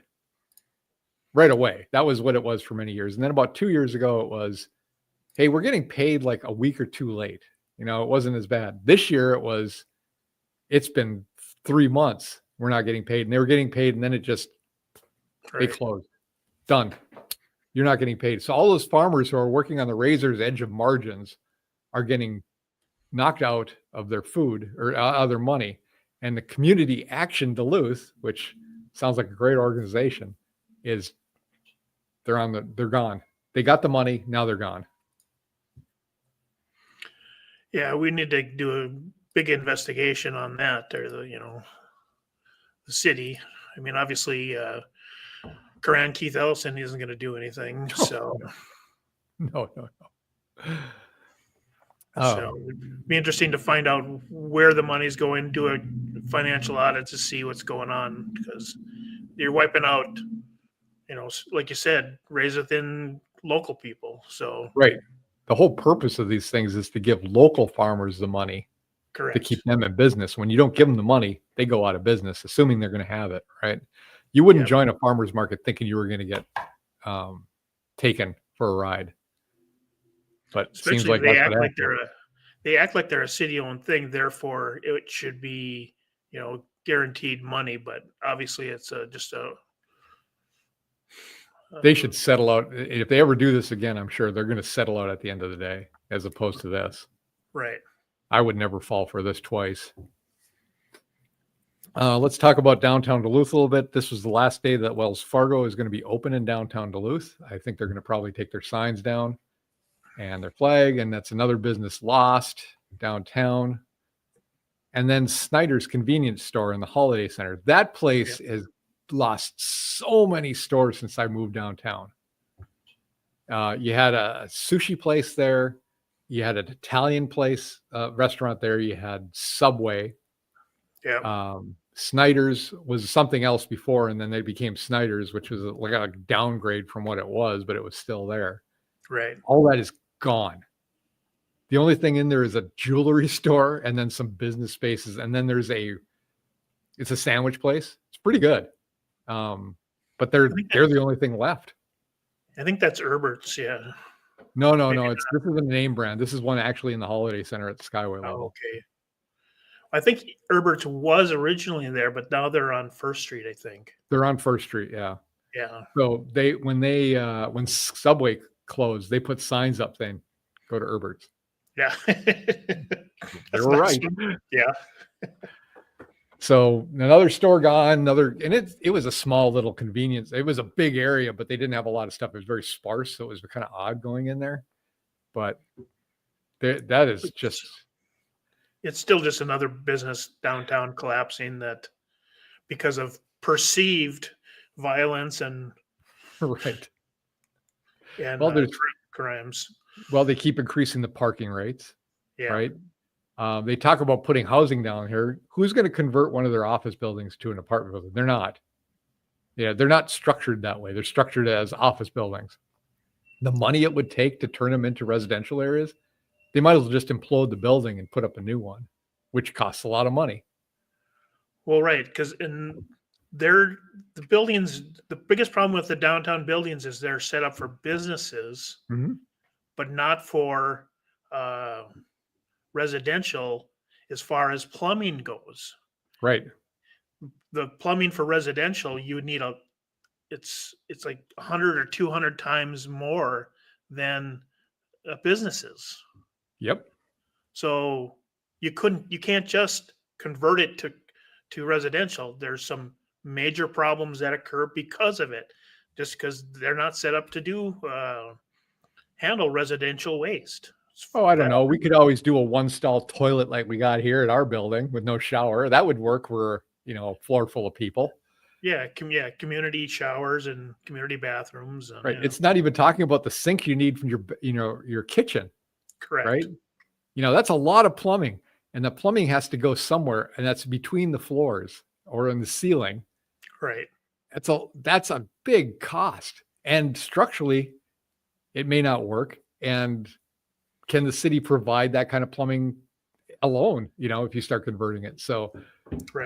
right away. That was what it was for many years. And then about 2 years ago, it was, hey, we're getting paid like a week or two late. It wasn't as bad. This year it's been 3 months. We're not getting paid. And they were getting paid. And then they closed. Done. You're not getting paid. So all those farmers who are working on the razor's edge of margins are getting knocked out of their food or out of their money. And the Community Action Duluth, which sounds like a great organization, they're gone. They got the money. Now they're gone. Yeah, we need to do a big investigation on that, or the city. I mean, obviously, Karan Keith Ellison isn't going to do anything. So, no. So it'd be interesting to find out where the money's going, do a financial audit to see what's going on, because you're wiping out, like you said, raise within local people. So right. The whole purpose of these things is to give local farmers the money. Correct. To keep them in business. When you don't give them the money, they go out of business, assuming they're going to have it, right? You wouldn't join a farmer's market thinking you were going to get taken for a ride. But especially seems like they act like they're a city-owned thing, therefore it should be, guaranteed money. But obviously, it's they should settle out. If they ever do this again, I'm sure they're going to settle out at the end of the day, as opposed to this. Right. I would never fall for this twice. Let's talk about downtown Duluth a little bit. This was the last day that Wells Fargo is going to be open in downtown Duluth. I think they're going to probably take their signs down and their flag, and that's another business lost downtown. And then Snyder's convenience store in the Holiday Center. That place has lost so many stores since I moved downtown. You had a sushi place there. You had an Italian place, restaurant there. You had Subway. Yeah. Snyder's was something else before, and then they became Snyder's, which was like a downgrade from what it was, but it was still there. Right. All that is gone. The only thing in there is a jewelry store and then some business spaces. And then it's a sandwich place. It's pretty good. But they're the only thing left. I think that's Herbert's. Yeah. No. This is a name brand. This is one actually in the Holiday Center at the Skyway level. Okay. I think Herbert's was originally there, but now they're on First Street, I think. They're on First Street, yeah. Yeah. So when Subway closed, they put signs up saying, "Go to Herbert's." Yeah. They were right. Yeah. So another store gone, and it was a small little convenience. It was a big area, but they didn't have a lot of stuff. It was very sparse, so it was kind of odd going in there. But that is just... It's still just another business downtown collapsing that because of perceived violence and right. And there's crimes. Well, they keep increasing the parking rates. Yeah. Right. They talk about putting housing down here. Who's going to convert one of their office buildings to an apartment building? They're not. Yeah, they're not structured that way. They're structured as office buildings. The money it would take to turn them into residential areas, they might as well just implode the building and put up a new one, which costs a lot of money. Well, right, because the buildings, the biggest problem with the downtown buildings is they're set up for businesses, but not for residential as far as plumbing goes. Right. The plumbing for residential, you would need it's like 100 or 200 times more than businesses. Yep. So you can't just convert it to residential. There's some major problems that occur because of it, just because they're not set up to handle residential waste. Oh, I don't know. We could always do a one-stall toilet like we got here at our building with no shower. That would work for, a floor full of people. Yeah, community showers and community bathrooms. Right. It's not even talking about the sink you need from your kitchen. Correct. Right. That's a lot of plumbing, and the plumbing has to go somewhere, and that's between the floors or in the ceiling. Right. That's a big cost, and structurally it may not work. And can the city provide that kind of plumbing alone, if you start converting it? So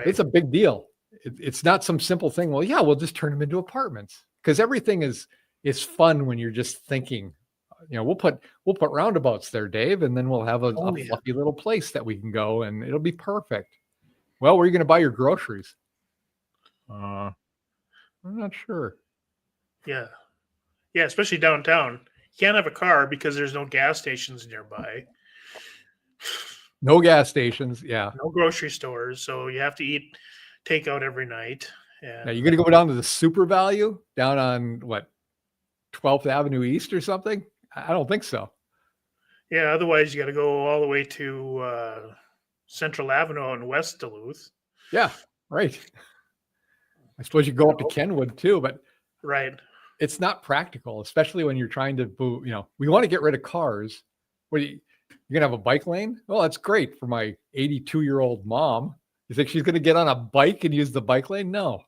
It's a big deal. It's not some simple thing. Well, yeah, we'll just turn them into apartments, because everything is fun when you're just thinking, we'll put roundabouts there, Dave, and then we'll have a fluffy little place that we can go, and it'll be perfect. Well, where are you going to buy your groceries? I'm not sure. Yeah. Yeah, especially downtown. You can't have a car because there's no gas stations nearby. No gas stations. Yeah. No grocery stores. So you have to eat takeout every night. Now you're going to go down to the Super Value down on 12th Avenue East or something? I don't think so. Yeah. Otherwise you got to go all the way to Central Avenue in West Duluth. Yeah. Right. I suppose you go up to Kenwood too, but right. It's not practical, especially when you're trying to, we want to get rid of cars. You're going to have a bike lane? Well, that's great for my 82-year-old mom. You think she's going to get on a bike and use the bike lane? No.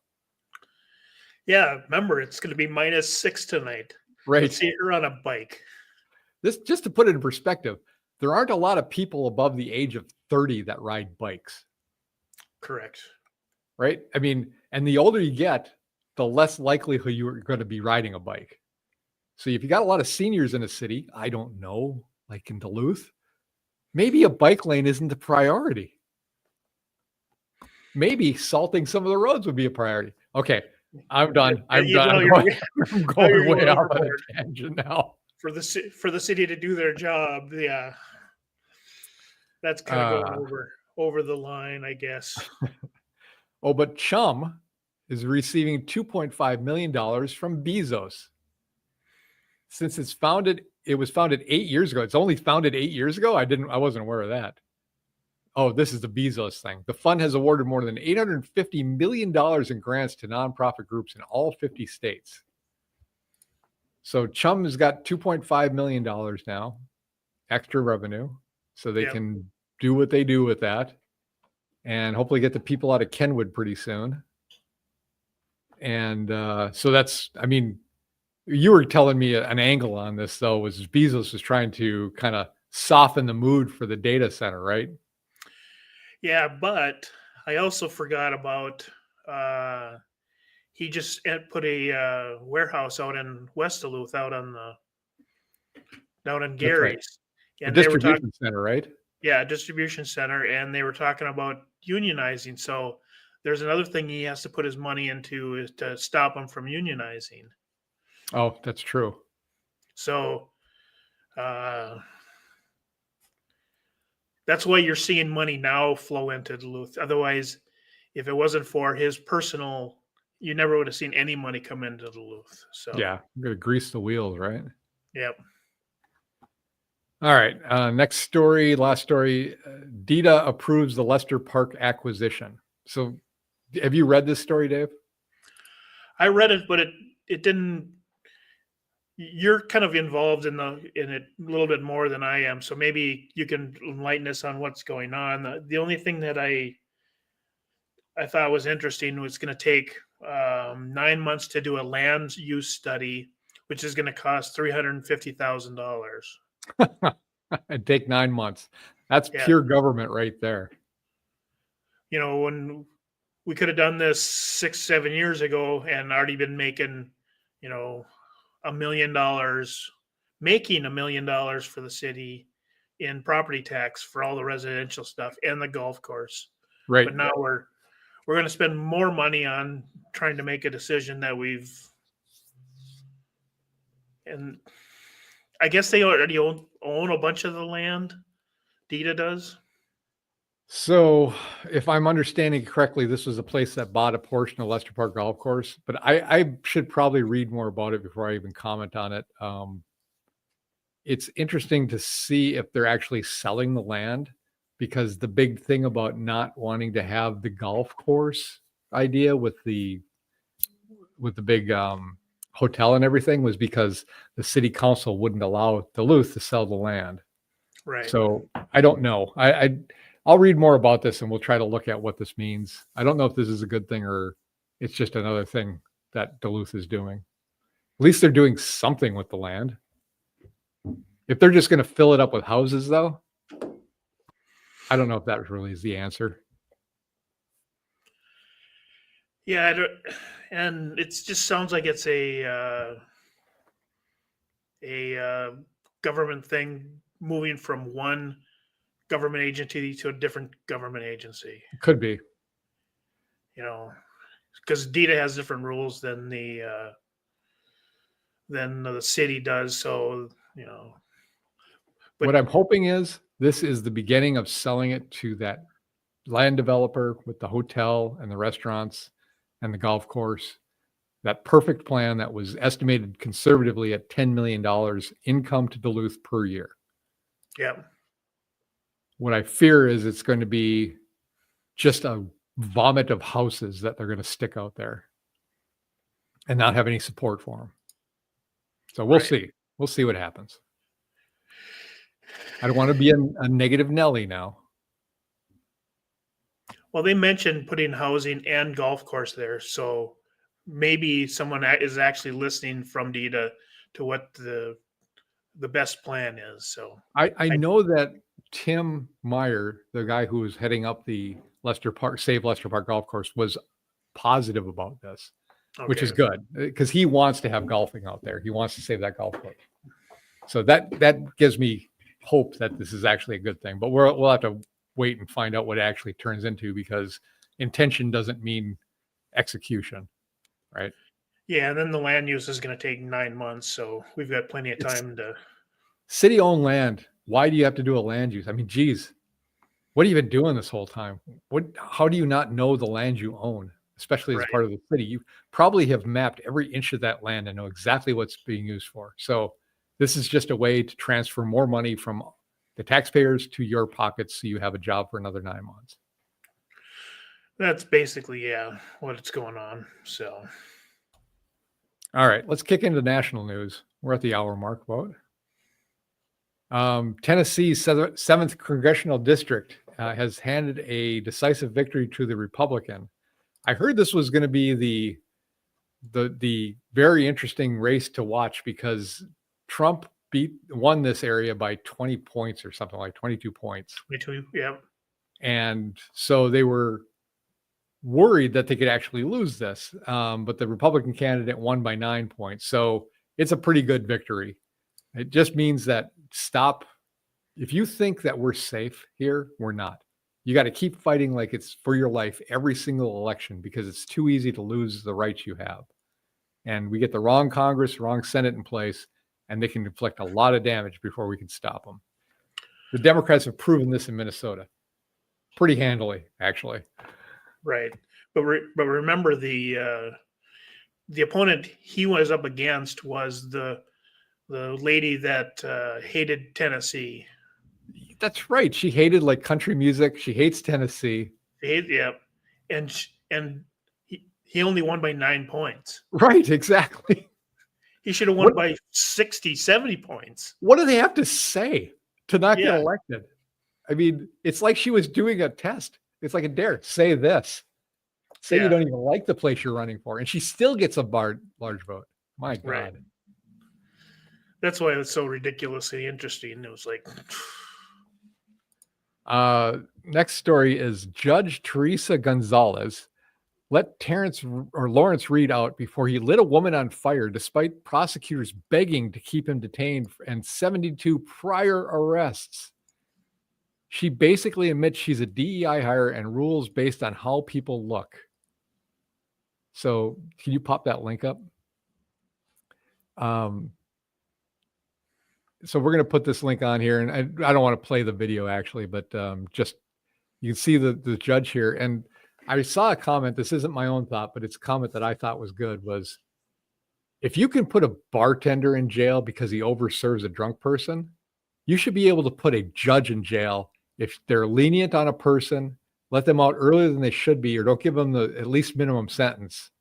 Yeah. Remember, it's going to be -6 tonight. Right. Let's see her on a bike. This, just to put it in perspective, there aren't a lot of people above the age of 30 that ride bikes. Correct. Right. I mean, and the older you get, the less likelihood you're going to be riding a bike. So if you got a lot of seniors in a city, I don't know, like in Duluth, maybe a bike lane isn't the priority. Maybe salting some of the roads would be a priority. Okay, I'm done. I'm done. I'm going way off on a tangent now. For the city to do their job, yeah, that's kind of going over the line, I guess. Oh, but Chum is receiving $2.5 million from Bezos. Since it was founded 8 years ago. It's only founded 8 years ago. I wasn't aware of that. Oh, this is the Bezos thing. The fund has awarded more than $850 million in grants to nonprofit groups in all 50 states. So Chum has got $2.5 million now, extra revenue, so they can do what they do with that and hopefully get the people out of Kenwood pretty soon. And so that's, I mean, you were telling me an angle on this, though, was Bezos was trying to kind of soften the mood for the data center, right? Yeah, but I also forgot about he just put a warehouse out in West Duluth, down in Gary's, right. And a distribution center, right? Yeah, a distribution center, and they were talking about unionizing. So there's another thing he has to put his money into, is to stop him from unionizing. Oh, that's true. So that's why you're seeing money now flow into Duluth. Otherwise, if it wasn't for his personal, you never would have seen any money come into Duluth. So yeah, I'm gonna grease the wheels, right? Yep. All right. Next story, last story. DETA approves the Lester Park acquisition. So, have you read this story, Dave? I read it, but it didn't. You're kind of involved in it a little bit more than I am, so maybe you can enlighten us on what's going on. The only thing that I thought was interesting was going to take 9 months to do a land use study, which is going to cost $350,000. It'd take 9 months. That's pure government right there. You know, when we could have done this 6-7 years ago and already been making, $1 million, making $1 million for the city in property tax for all the residential stuff and the golf course. Right. But now we're going to spend more money on trying to make a decision that and I guess they already own a bunch of the land. DETA does. So, if I'm understanding correctly, this was a place that bought a portion of Lester Park Golf Course, but I should probably read more about it before I even comment on it. It's interesting to see if they're actually selling the land, because the big thing about not wanting to have the golf course idea with the big hotel and everything was because the city council wouldn't allow Duluth to sell the land. Right. So I don't know. I'll read more about this and we'll try to look at what this means. I don't know if this is a good thing or it's just another thing that Duluth is doing. At least they're doing something with the land. If they're just going to fill it up with houses, though, I don't know if that really is the answer. Yeah, and it just sounds like it's a government thing, moving from one government agency to a different government agency. Could be. Because DETA has different rules than the city does. So, But what I'm hoping is this is the beginning of selling it to that land developer with the hotel and the restaurants and the golf course. That perfect plan that was estimated conservatively at $10 million income to Duluth per year. Yeah. What I fear is it's going to be just a vomit of houses that they're going to stick out there and not have any support for them. So we'll see. We'll see what happens. I don't want to be a negative Nelly now. Well, they mentioned putting housing and golf course there. So maybe someone is actually listening from DETA to what the best plan is. So I know that Tim Meyer, the guy who was heading up the Save Lester Park Golf Course, was positive about this, which is good because he wants to have golfing out there. He wants to save that golf course. So that gives me hope that this is actually a good thing, but we'll have to wait and find out what it actually turns into, because intention doesn't mean execution, right? Yeah, and then the land use is going to take 9 months, so we've got plenty of time to. City-owned land. Why do you have to do a land use? I mean, geez, What have you been doing this whole time? How do you not know the land you own, especially as Right. part of the city? You probably have mapped every inch of that land and know exactly what's being used for. So this is just a way to transfer more money from the taxpayers to your pockets so you have a job for another 9 months. That's basically, what's going on. So, All right, let's kick into national news. We're at the hour mark, about. Tennessee's 7th congressional district has handed a decisive victory to the Republican. I heard this was going to be the very interesting race to watch because Trump won this area by 20 points or something, like 22 points. 22, yeah. And so they were worried that they could actually lose this. But the Republican candidate won by 9 points. So it's a pretty good victory. It just means that if you think that we're safe here, we're not. You got to keep fighting like it's for your life every single election because it's too easy to lose the rights you have. And we get the wrong Congress, wrong Senate in place, and they can inflict a lot of damage before we can stop them. The Democrats have proven this in Minnesota pretty handily, actually. Right. But remember the opponent he was up against was the lady that hated Tennessee. That's right. She hated like country music. She hates Tennessee. Yeah. And he only won by 9 points. Right, exactly. He should have won by 60, 70 points. What do they have to say to not get elected? I mean, it's like she was doing a test. It's like a dare. Say this. Say you don't even like the place you're running for. And she still gets a large vote. My God. Right. That's why it's so ridiculously interesting. It was like... Next story is Judge Teresa Gonzalez let Lawrence Reed out before he lit a woman on fire despite prosecutors begging to keep him detained and 72 prior arrests. She basically admits she's a DEI hire and rules based on how people look. So can you pop that link up? So we're going to put this link on here, and I don't want to play the video actually, but just you can see the judge here. And I saw a comment. This isn't my own thought, but it's a comment that I thought was good. Was if you can put a bartender in jail because he overserves a drunk person, you should be able to put a judge in jail if they're lenient on a person, let them out earlier than they should be, or don't give them the at least minimum sentence,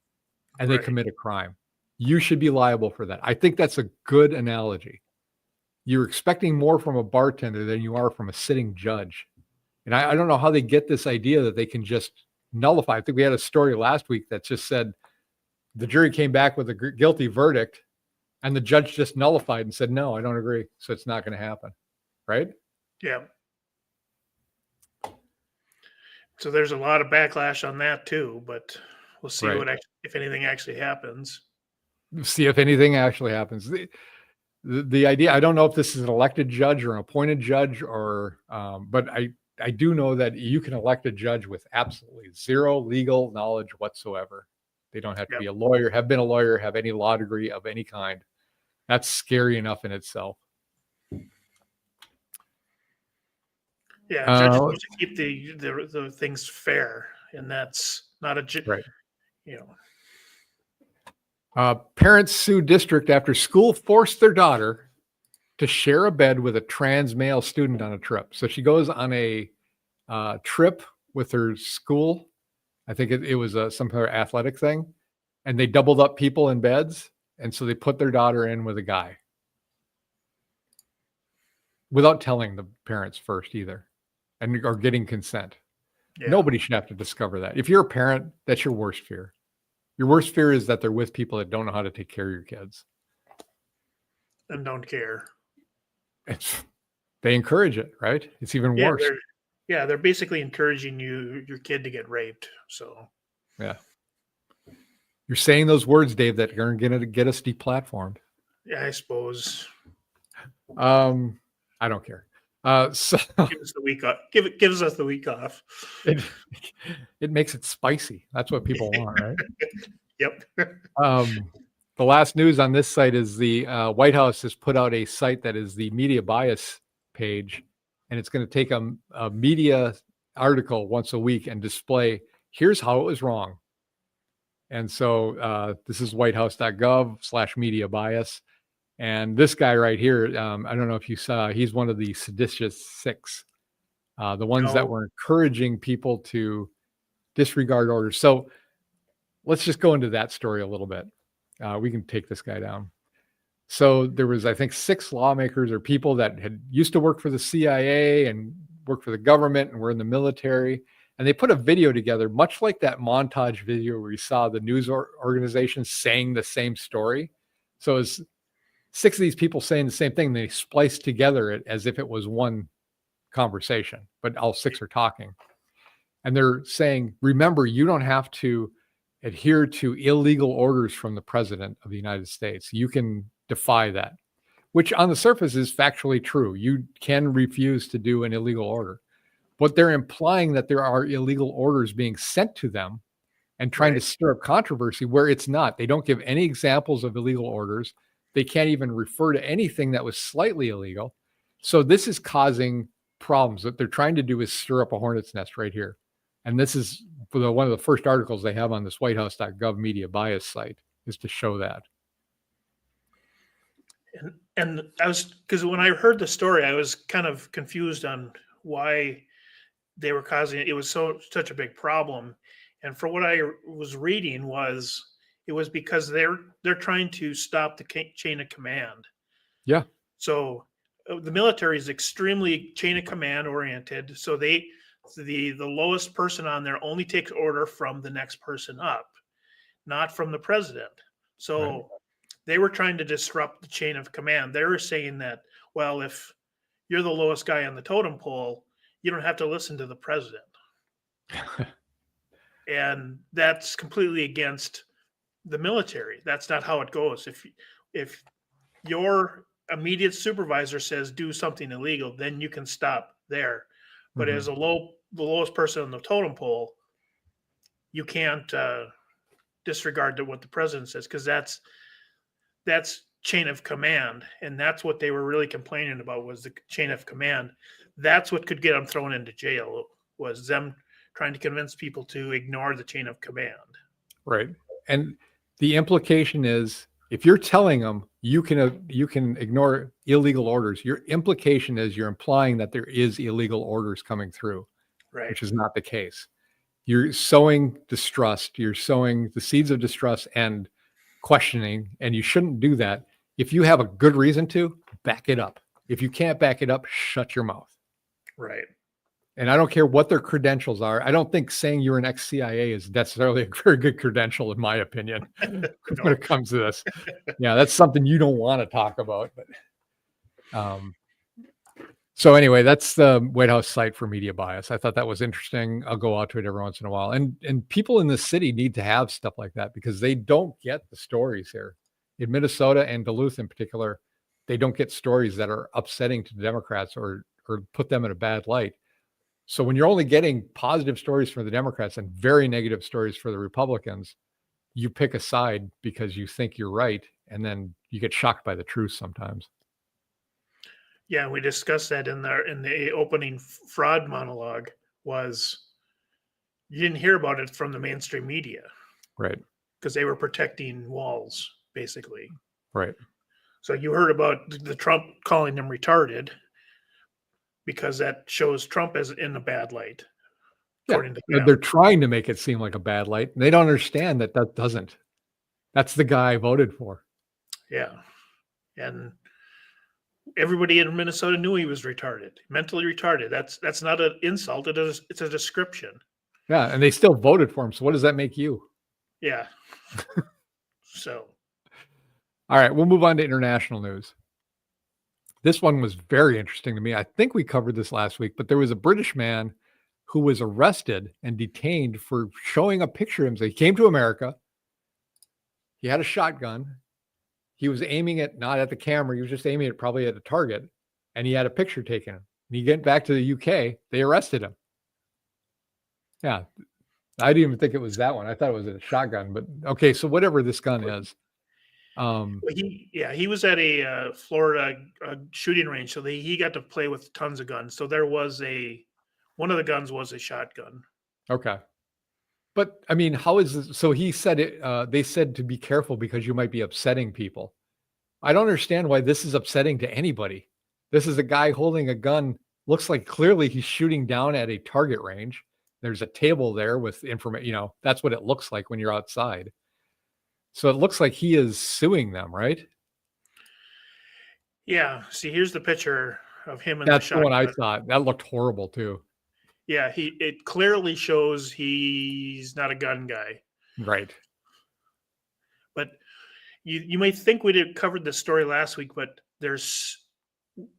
and they commit a crime. You should be liable for that. I think that's a good analogy. You're expecting more from a bartender than you are from a sitting judge. And I don't know how they get this idea that they can just nullify. I think we had a story last week that just said the jury came back with a guilty verdict and the judge just nullified and said, no, I don't agree. So it's not going to happen. Right? Yeah. So there's a lot of backlash on that too, but we'll see if anything actually happens. See if anything actually happens. The idea, I don't know if this is an elected judge or an appointed judge or, but I do know that you can elect a judge with absolutely zero legal knowledge whatsoever. They don't have to be a lawyer, have been a lawyer, have any law degree of any kind. That's scary enough in itself. Yeah, judges want to keep the things fair, and that's not a Parents sue district after school forced their daughter to share a bed with a trans male student on a trip. So she goes on a trip with her school. I think it was some kind of athletic thing, and they doubled up people in beds, and so they put their daughter in with a guy without telling the parents first either, or getting consent. Yeah. Nobody should have to discover that. If you're a parent, that's your worst fear. Your worst fear is that they're with people that don't know how to take care of your kids. And don't care. They encourage it, right? It's even worse. They're basically encouraging your kid to get raped. So yeah. You're saying those words, Dave, that are going to get us deplatformed. Yeah, I suppose. I don't care. So give us the week off. Gives us the week off. It makes it spicy. That's what people want, right? Yep. The last news on this site is the White House has put out a site that is the media bias page, and it's going to take a media article once a week and display, here's how it was wrong. And so this is whitehouse.gov/media bias. And this guy right here, I don't know if you saw, he's one of the seditious six, the ones that were encouraging people to disregard orders. So let's just go into that story a little bit. We can take this guy down. So there was, I think, 6 lawmakers or people that had used to work for the CIA and work for the government and were in the military. And they put a video together, much like that montage video where you saw the news organizations saying the same story. So it's 6 of these people saying the same thing. They spliced together it as if it was one conversation, but all 6 are talking. And they're saying, remember, you don't have to adhere to illegal orders from the president of the United States. You can defy that, which on the surface is factually true. You can refuse to do an illegal order, but they're implying that there are illegal orders being sent to them and trying to stir up controversy where it's not. They don't give any examples of illegal orders. They can't even refer to anything that was slightly illegal. So this is causing problems. What they're trying to do is stir up a hornet's nest right here. And this is one of the first articles they have on this whitehouse.gov media bias site, is to show that. And I was, because when I heard the story, I was kind of confused on why they were causing it. It was such a big problem. And for what I was reading it was because they're trying to stop the chain of command. Yeah. So the military is extremely chain of command oriented. So the lowest person on there only takes order from the next person up, not from the president. So they were trying to disrupt the chain of command. They were saying that, well, if you're the lowest guy on the totem pole, you don't have to listen to the president. And that's completely against the military. That's not how it goes. If your immediate supervisor says do something illegal, then you can stop there. But as the lowest person on the totem pole, you can't disregard what the president says, because that's chain of command. And that's what they were really complaining about, was the chain of command. That's what could get them thrown into jail, was them trying to convince people to ignore the chain of command. Right. And the implication is, if you're telling them you can ignore illegal orders, your implication is you're implying that there is illegal orders coming through, which is not the case. You're sowing distrust. You're sowing the seeds of distrust and questioning, and you shouldn't do that. If you have a good reason to, back it up. If you can't back it up, shut your mouth. Right. And I don't care what their credentials are. I don't think saying you're an ex-CIA is necessarily a very good credential, in my opinion, when it comes to this. Yeah, that's something you don't want to talk about. But so anyway, that's the White House site for media bias. I thought that was interesting. I'll go out to it every once in a while. And people in the city need to have stuff like that, because they don't get the stories here. In Minnesota and Duluth in particular, they don't get stories that are upsetting to the Democrats or put them in a bad light. So when you're only getting positive stories for the Democrats and very negative stories for the Republicans, you pick a side because you think you're right, and then you get shocked by the truth sometimes. Yeah, we discussed that in the opening fraud monologue. Was you didn't hear about it from the mainstream media, right? Because they were protecting walls, basically, right? So you heard about the Trump calling them retarded, because that shows Trump as in a bad light. According to them. They're trying to make it seem like a bad light. They don't understand that doesn't. That's the guy I voted for. Yeah. And everybody in Minnesota knew he was retarded, mentally retarded. That's not an insult. It's a description. Yeah, and they still voted for him. So what does that make you? Yeah. So. All right, we'll move on to international news. This one was very interesting to me. I think we covered this last week, but there was a British man who was arrested and detained for showing a picture of himself. He came to America. He had a shotgun. He was aiming it not at the camera. He was just aiming it probably at a target. And he had a picture taken. And he get back to the UK. They arrested him. Yeah. I didn't even think it was that one. I thought it was a shotgun. But okay, so whatever this gun is. He was at a Florida shooting range, so he got to play with tons of guns. So there was a One of the guns was a shotgun. Okay. But I mean, how is this? So he said it, they said to be careful because you might be upsetting people. I don't understand why this is upsetting to anybody. This is a guy holding a gun. Looks like clearly he's shooting down at a target range. There's a table there with information, that's what it looks like when you're outside. So it looks like he is suing them, right? Yeah. See, here's the picture of him in That's the the one I shotgun. saw. That looked horrible too. Yeah, it clearly shows he's not a gun guy. Right. But you may think we did covered this story last week, but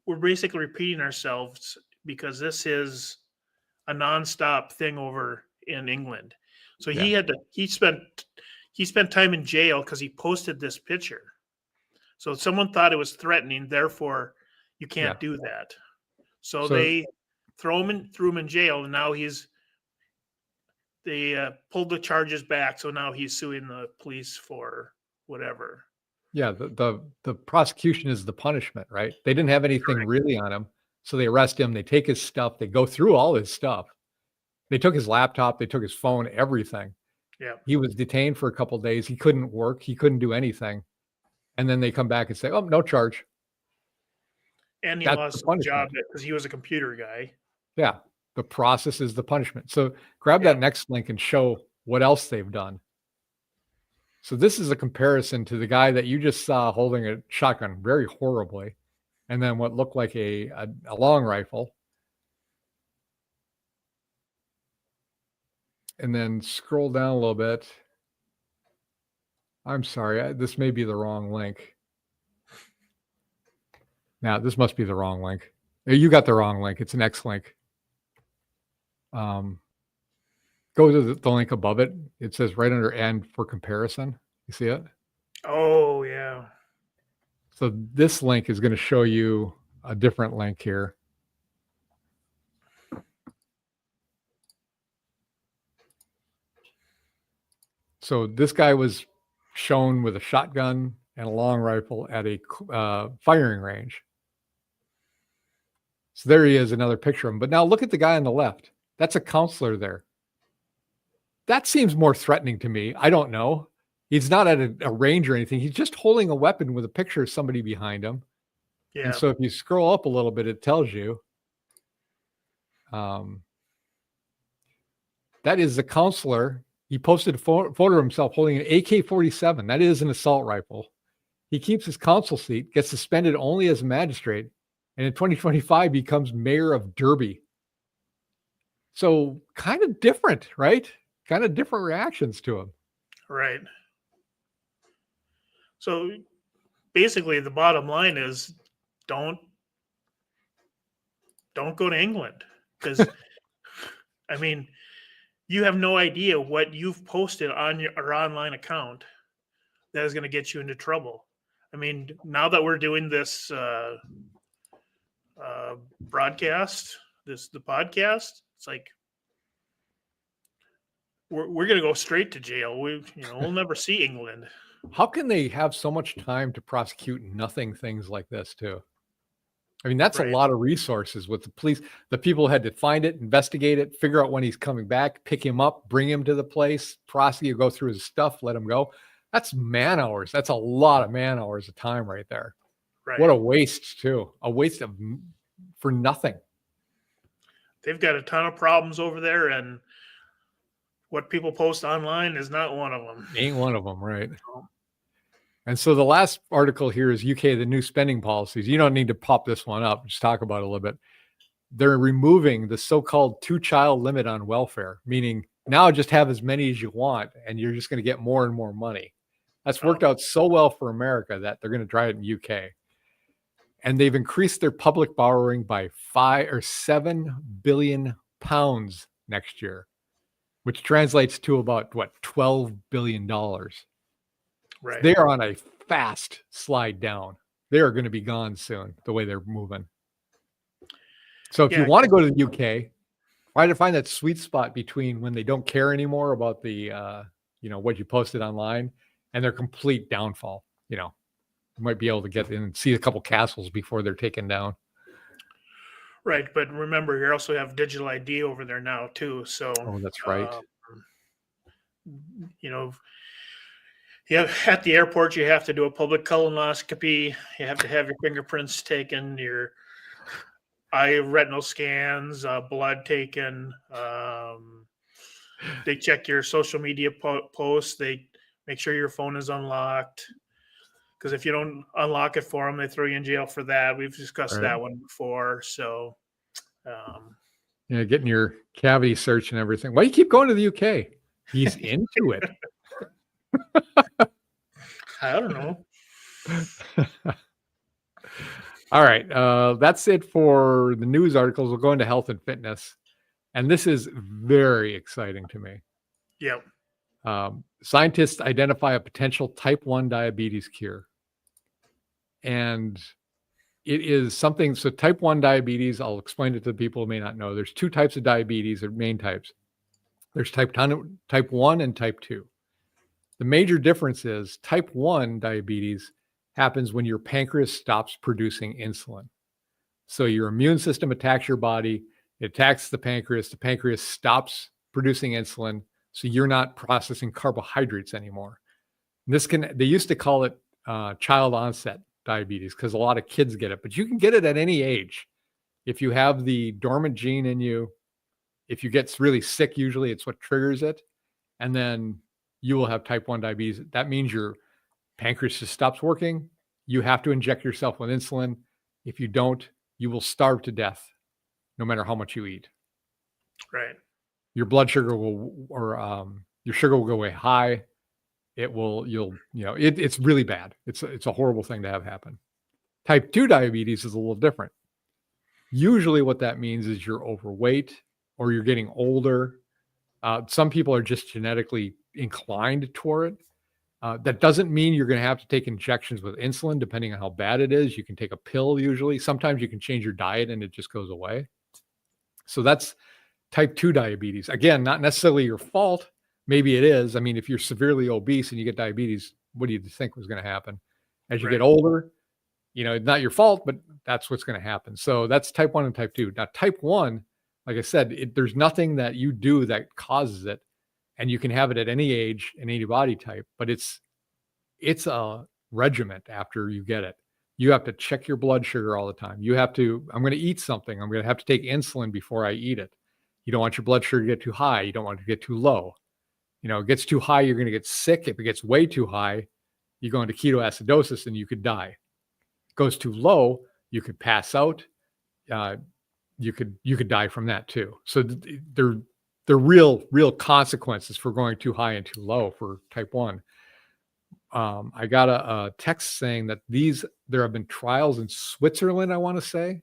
we're basically repeating ourselves because this is a nonstop thing over in England. So he spent time in jail because he posted this picture. So someone thought it was threatening, therefore you can't do that. So they threw him in jail, and now they pulled the charges back. So now he's suing the police for whatever. Yeah, the prosecution is the punishment, right? They didn't have anything really on him, so they arrest him. They take his stuff. They go through all his stuff. They took his laptop. They took his phone. Everything. Yeah. He was detained for a couple of days. He couldn't work. He couldn't do anything. And then they come back and say, "Oh, no charge." And he That's lost the his job because he was a computer guy. Yeah, the process is the punishment. So grab that next link and show what else they've done. So this is a comparison to the guy that you just saw holding a shotgun very horribly, and then what looked like a long rifle. And then scroll down a little bit. I'm sorry, this may be the wrong link. Now, this must be the wrong link. You got the wrong link. It's an X link. Go to the link above it. It says right under "and for comparison." You see it? Oh, yeah. So this link is going to show you a different link here. So this guy was shown with a shotgun and a long rifle at a firing range. So there he is, another picture of him. But now look at the guy on the left. That's a counselor there. That seems more threatening to me. I don't know. He's not at a range or anything. He's just holding a weapon with a picture of somebody behind him. Yeah. And so if you scroll up a little bit, it tells you that is the counselor. He posted a photo of himself holding an AK-47. That is an assault rifle. He keeps his counsel seat, gets suspended only as a magistrate, and in 2025 becomes mayor of Derby. So kind of different, right? Kind of different reactions to him. Right. So basically the bottom line is don't go to England, because I mean, you have no idea what you've posted on your online account that is going to get you into trouble. I mean, now that we're doing this broadcast, the podcast, it's like we're going to go straight to jail. We'll never see England. How can they have so much time to prosecute nothing things like this too? I mean, that's a lot of resources with the police. The people had to find it, investigate it, figure out when he's coming back, pick him up, bring him to the place, prosecute, go through his stuff, let him go. That's man hours. That's a lot of man hours of time right there. Right. What a waste too. A waste for nothing. They've got a ton of problems over there, and what people post online is not one of them. Ain't one of them, right? And so the last article here is UK, the new spending policies. You don't need to pop this one up. Just talk about it a little bit. They're removing the so-called 2-child limit on welfare, meaning now just have as many as you want, and you're just going to get more and more money. That's worked out so well for America that they're going to try it in UK. And they've increased their public borrowing by 7 billion pounds next year, which translates to about $12 billion. Right. They are on a fast slide down. They are going to be gone soon, the way they're moving. So if you want to go to the UK, try to find that sweet spot between when they don't care anymore about the, what you posted online and their complete downfall. You might be able to get in and see a couple castles before they're taken down. Right, but remember, you also have digital ID over there now too. So, Oh, that's right. um, you know, yeah, at the airport, you have to do a public colonoscopy. You have to have your fingerprints taken, your eye retinal scans, blood taken. They check your social media posts. They make sure your phone is unlocked. Because if you don't unlock it for them, they throw you in jail for that. We've discussed Right. that one before. So, um, Yeah, getting your cavity search and everything. Why do you keep going to the UK? He's into it. I don't know. All right. That's it for the news articles. We'll go into health and fitness. And this is very exciting to me. Yep. Scientists identify a potential type 1 diabetes cure. And it is something. So, type 1 diabetes, I'll explain it to the people who may not know. There's two types of diabetes, or main types. There's type 1 and type 2. The major difference is type 1 diabetes happens when your pancreas stops producing insulin. So your immune system attacks your body, it attacks the pancreas stops producing insulin, so you're not processing carbohydrates anymore. They used to call it child onset diabetes because a lot of kids get it, but you can get it at any age. If you have the dormant gene in you, if you get really sick, usually it's what triggers it. And then you will have type 1 diabetes. That means your pancreas just stops working. You have to inject yourself with insulin. If you don't, you will starve to death no matter how much you eat. Right. Your blood sugar your sugar will go way high. It's really bad. It's a horrible thing to have happen. Type 2 diabetes is a little different. Usually what that means is you're overweight or you're getting older. Some people are just genetically inclined toward it. That doesn't mean you're going to have to take injections with insulin, depending on how bad it is. You can take a pill usually. Sometimes you can change your diet and it just goes away. So that's type 2 diabetes. Again, not necessarily your fault. Maybe it is. I mean, if you're severely obese and you get diabetes, what do you think was going to happen? As you get older, it's not your fault, but that's what's going to happen. So that's type 1 and type 2. Now, type 1, like I said, there's nothing that you do that causes it. And you can have it at any age and any body type, but it's a regiment after you get it. You have to check your blood sugar all the time. I'm going to eat something. I'm going to have to take insulin before I eat it. You don't want your blood sugar to get too high. You don't want it to get too low. It gets too high, you're going to get sick. If it gets way too high, you go into ketoacidosis and you could die. It goes too low, you could pass out. You could die from that too. So they're real consequences for going too high and too low for type 1. I got a text saying that there have been trials in Switzerland, I want to say,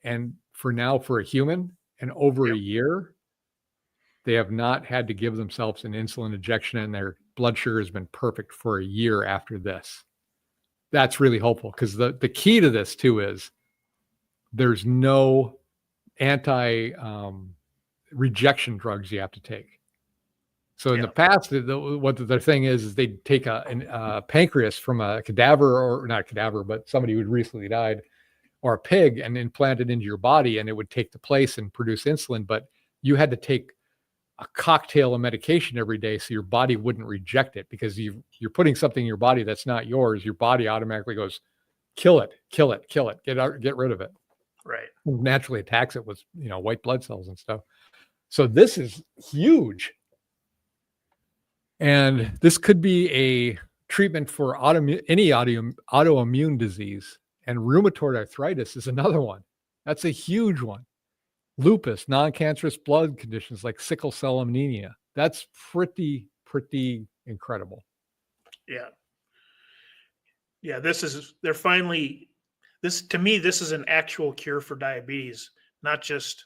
and for a human, and over a year, they have not had to give themselves an insulin injection, and their blood sugar has been perfect for a year after this. That's really hopeful because the key to this too is there's no rejection drugs you have to take. So in the past, what the thing is they take a pancreas from a cadaver, or not a cadaver, but somebody who had recently died, or a pig, and implant it into your body, and it would take the place and produce insulin. But you had to take a cocktail of medication every day so your body wouldn't reject it, because you're putting something in your body that's not yours. Your body automatically goes, kill it, get rid of it. Right. Naturally attacks it with white blood cells and stuff. So this is huge. And this could be a treatment for any autoimmune disease. And rheumatoid arthritis is another one. That's a huge one. Lupus, non-cancerous blood conditions like sickle cell anemia. That's pretty incredible. Yeah. Yeah. To me, this is an actual cure for diabetes, not just,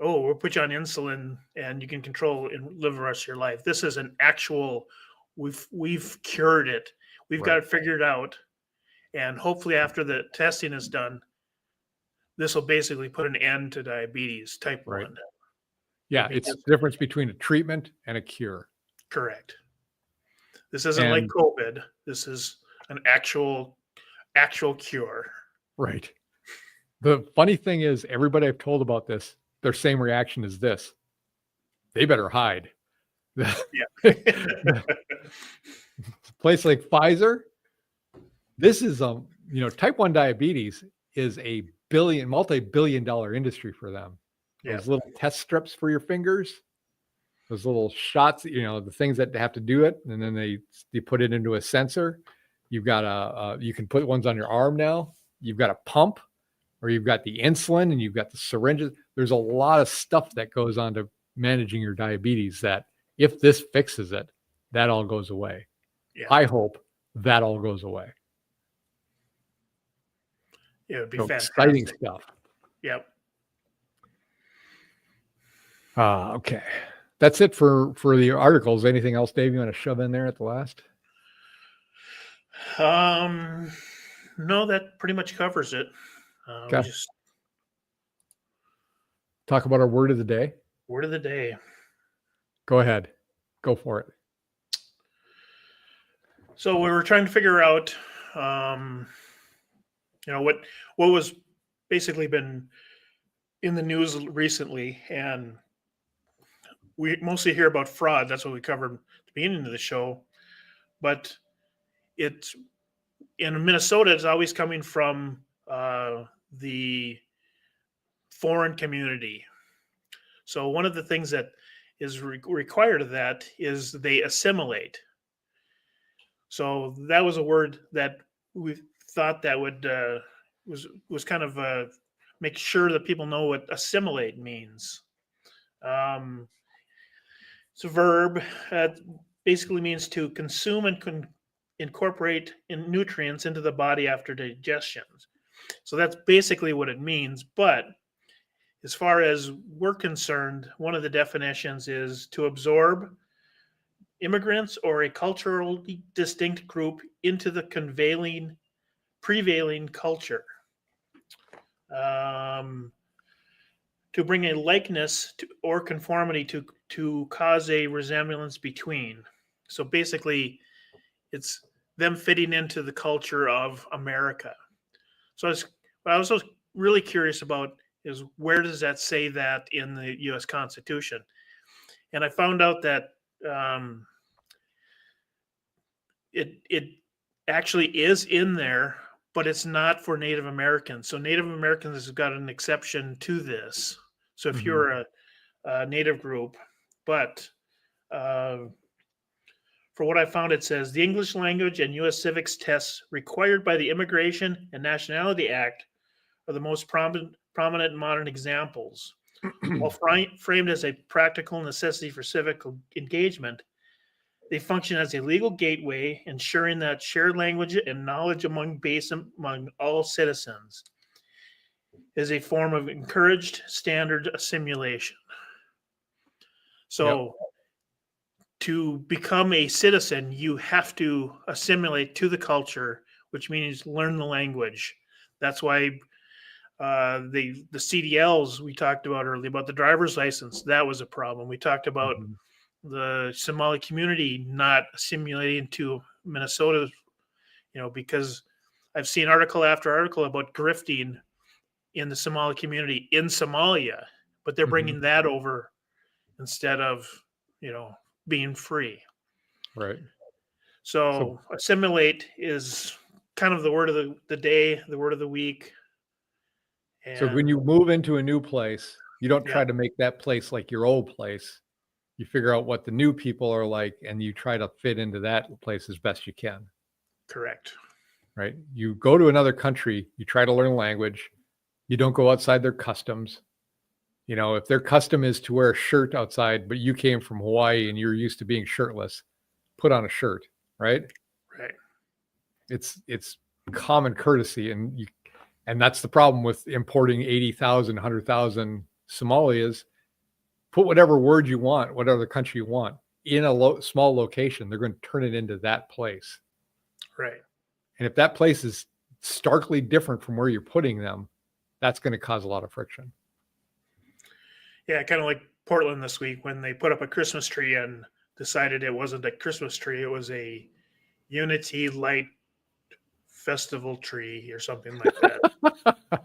oh, we'll put you on insulin and you can control and live the rest of your life. This is an actual, we've cured it. We've got it figured out. And hopefully after the testing is done, this will basically put an end to diabetes type 1. Yeah, it's the difference between a treatment and a cure. Correct. This isn't like COVID. This is an actual cure. Right. The funny thing is, everybody I've told about this, their same reaction is this: they better hide. Yeah. Place like Pfizer, this is type 1 diabetes is a multi-billion-dollar industry for them. Yeah. Those little test strips for your fingers, those little shots, the things that have to do it, and then they put it into a sensor. You've got you can put ones on your arm now. You've got a pump, or you've got the insulin, and you've got the syringes. There's a lot of stuff that goes on to managing your diabetes that if this fixes it, that all goes away. Yeah. I hope that all goes away. It would be fantastic. Exciting stuff. Yep. Okay. That's it for the articles. Anything else, Dave, you want to shove in there at the last? No, that pretty much covers it. Okay. Just talk about our word of the day. Word of the day. Go ahead. Go for it. So we were trying to figure out, what was basically been in the news recently, and we mostly hear about fraud. That's what we covered at the beginning of the show. But it's in Minnesota, it's always coming from the foreign community. So one of the things that is required of that is they assimilate. So that was a word that we thought that would was kind of make sure that people know what assimilate means. It's a verb. Basically means to consume and incorporate nutrients into the body after digestion. So that's basically what it means. But as far as we're concerned, one of the definitions is to absorb immigrants or a culturally distinct group into the prevailing culture. To bring a likeness or conformity to cause a resemblance between. So basically, it's them fitting into the culture of America. So what I was really curious about is, where does that say that in the U.S. Constitution? And I found out that it actually is in there, but it's not for Native Americans. So Native Americans have got an exception to this. So if you're a Native group, but for what I found, it says the English language and U.S. civics tests required by the Immigration and Nationality Act are the most prominent modern examples. While framed as a practical necessity for civic engagement, they function as a legal gateway, ensuring that shared language and knowledge among all citizens is a form of encouraged standard assimilation. So to become a citizen, you have to assimilate to the culture, which means learn the language. That's why the CDLs we talked about earlier, about the driver's license, that was a problem. We talked about the Somali community not assimilating to Minnesota, because I've seen article after article about grifting in the Somali community in Somalia, but they're bringing that over instead of, being free. Right. So assimilate is kind of the word of the day, the word of the week. And so when you move into a new place, you don't try to make that place like your old place. You figure out what the new people are like, and you try to fit into that place as best you can. Correct. Right. You go to another country, you try to learn language. You don't go outside their customs. If their custom is to wear a shirt outside, but you came from Hawaii and you're used to being shirtless, put on a shirt, right? Right. It's common courtesy, and that's the problem with importing 80,000, 100,000 Somalis. Put whatever word you want, whatever country you want, in a small location. They're going to turn it into that place. Right. And if that place is starkly different from where you're putting them, that's going to cause a lot of friction. Yeah, kind of like Portland this week when they put up a Christmas tree and decided it wasn't a Christmas tree, it was a Unity Light Festival tree or something like that.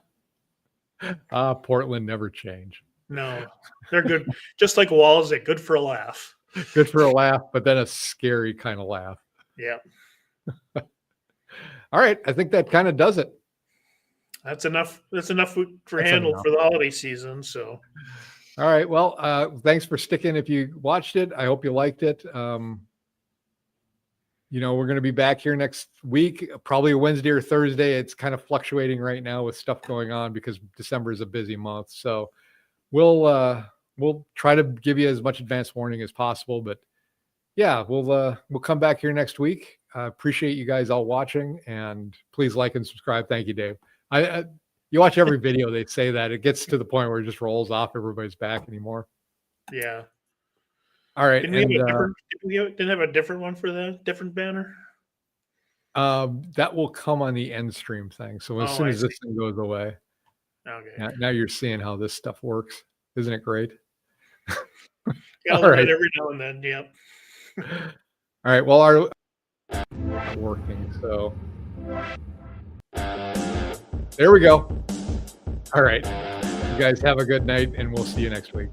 Portland never change. No, they're good. Just like walls, they're good for a laugh. Good for a laugh, but then a scary kind of laugh. Yeah. All right. I think that kind of does it. That's enough. That's enough for That's handle enough. for the holiday season. So, all right. Well, thanks for sticking. If you watched it, I hope you liked it. You know, we're going to be back here next week, probably a Wednesday or Thursday. It's kind of fluctuating right now with stuff going on because December is a busy month. So we'll try to give you as much advance warning as possible. But yeah, we'll come back here next week. Appreciate you guys all watching, and please like and subscribe. Thank you, Dave. You watch every video, they say that it gets to the point where it just rolls off everybody's back anymore. yeah. All right. Didn't we have a different one for the different banner? That will come on the end stream thing. So as soon as this thing goes away, okay. Now you're seeing how this stuff works. Isn't it great? Yeah, all right. Every now and then. Yep. All right. Well, our working. So there we go. All right. You guys have a good night, and we'll see you next week.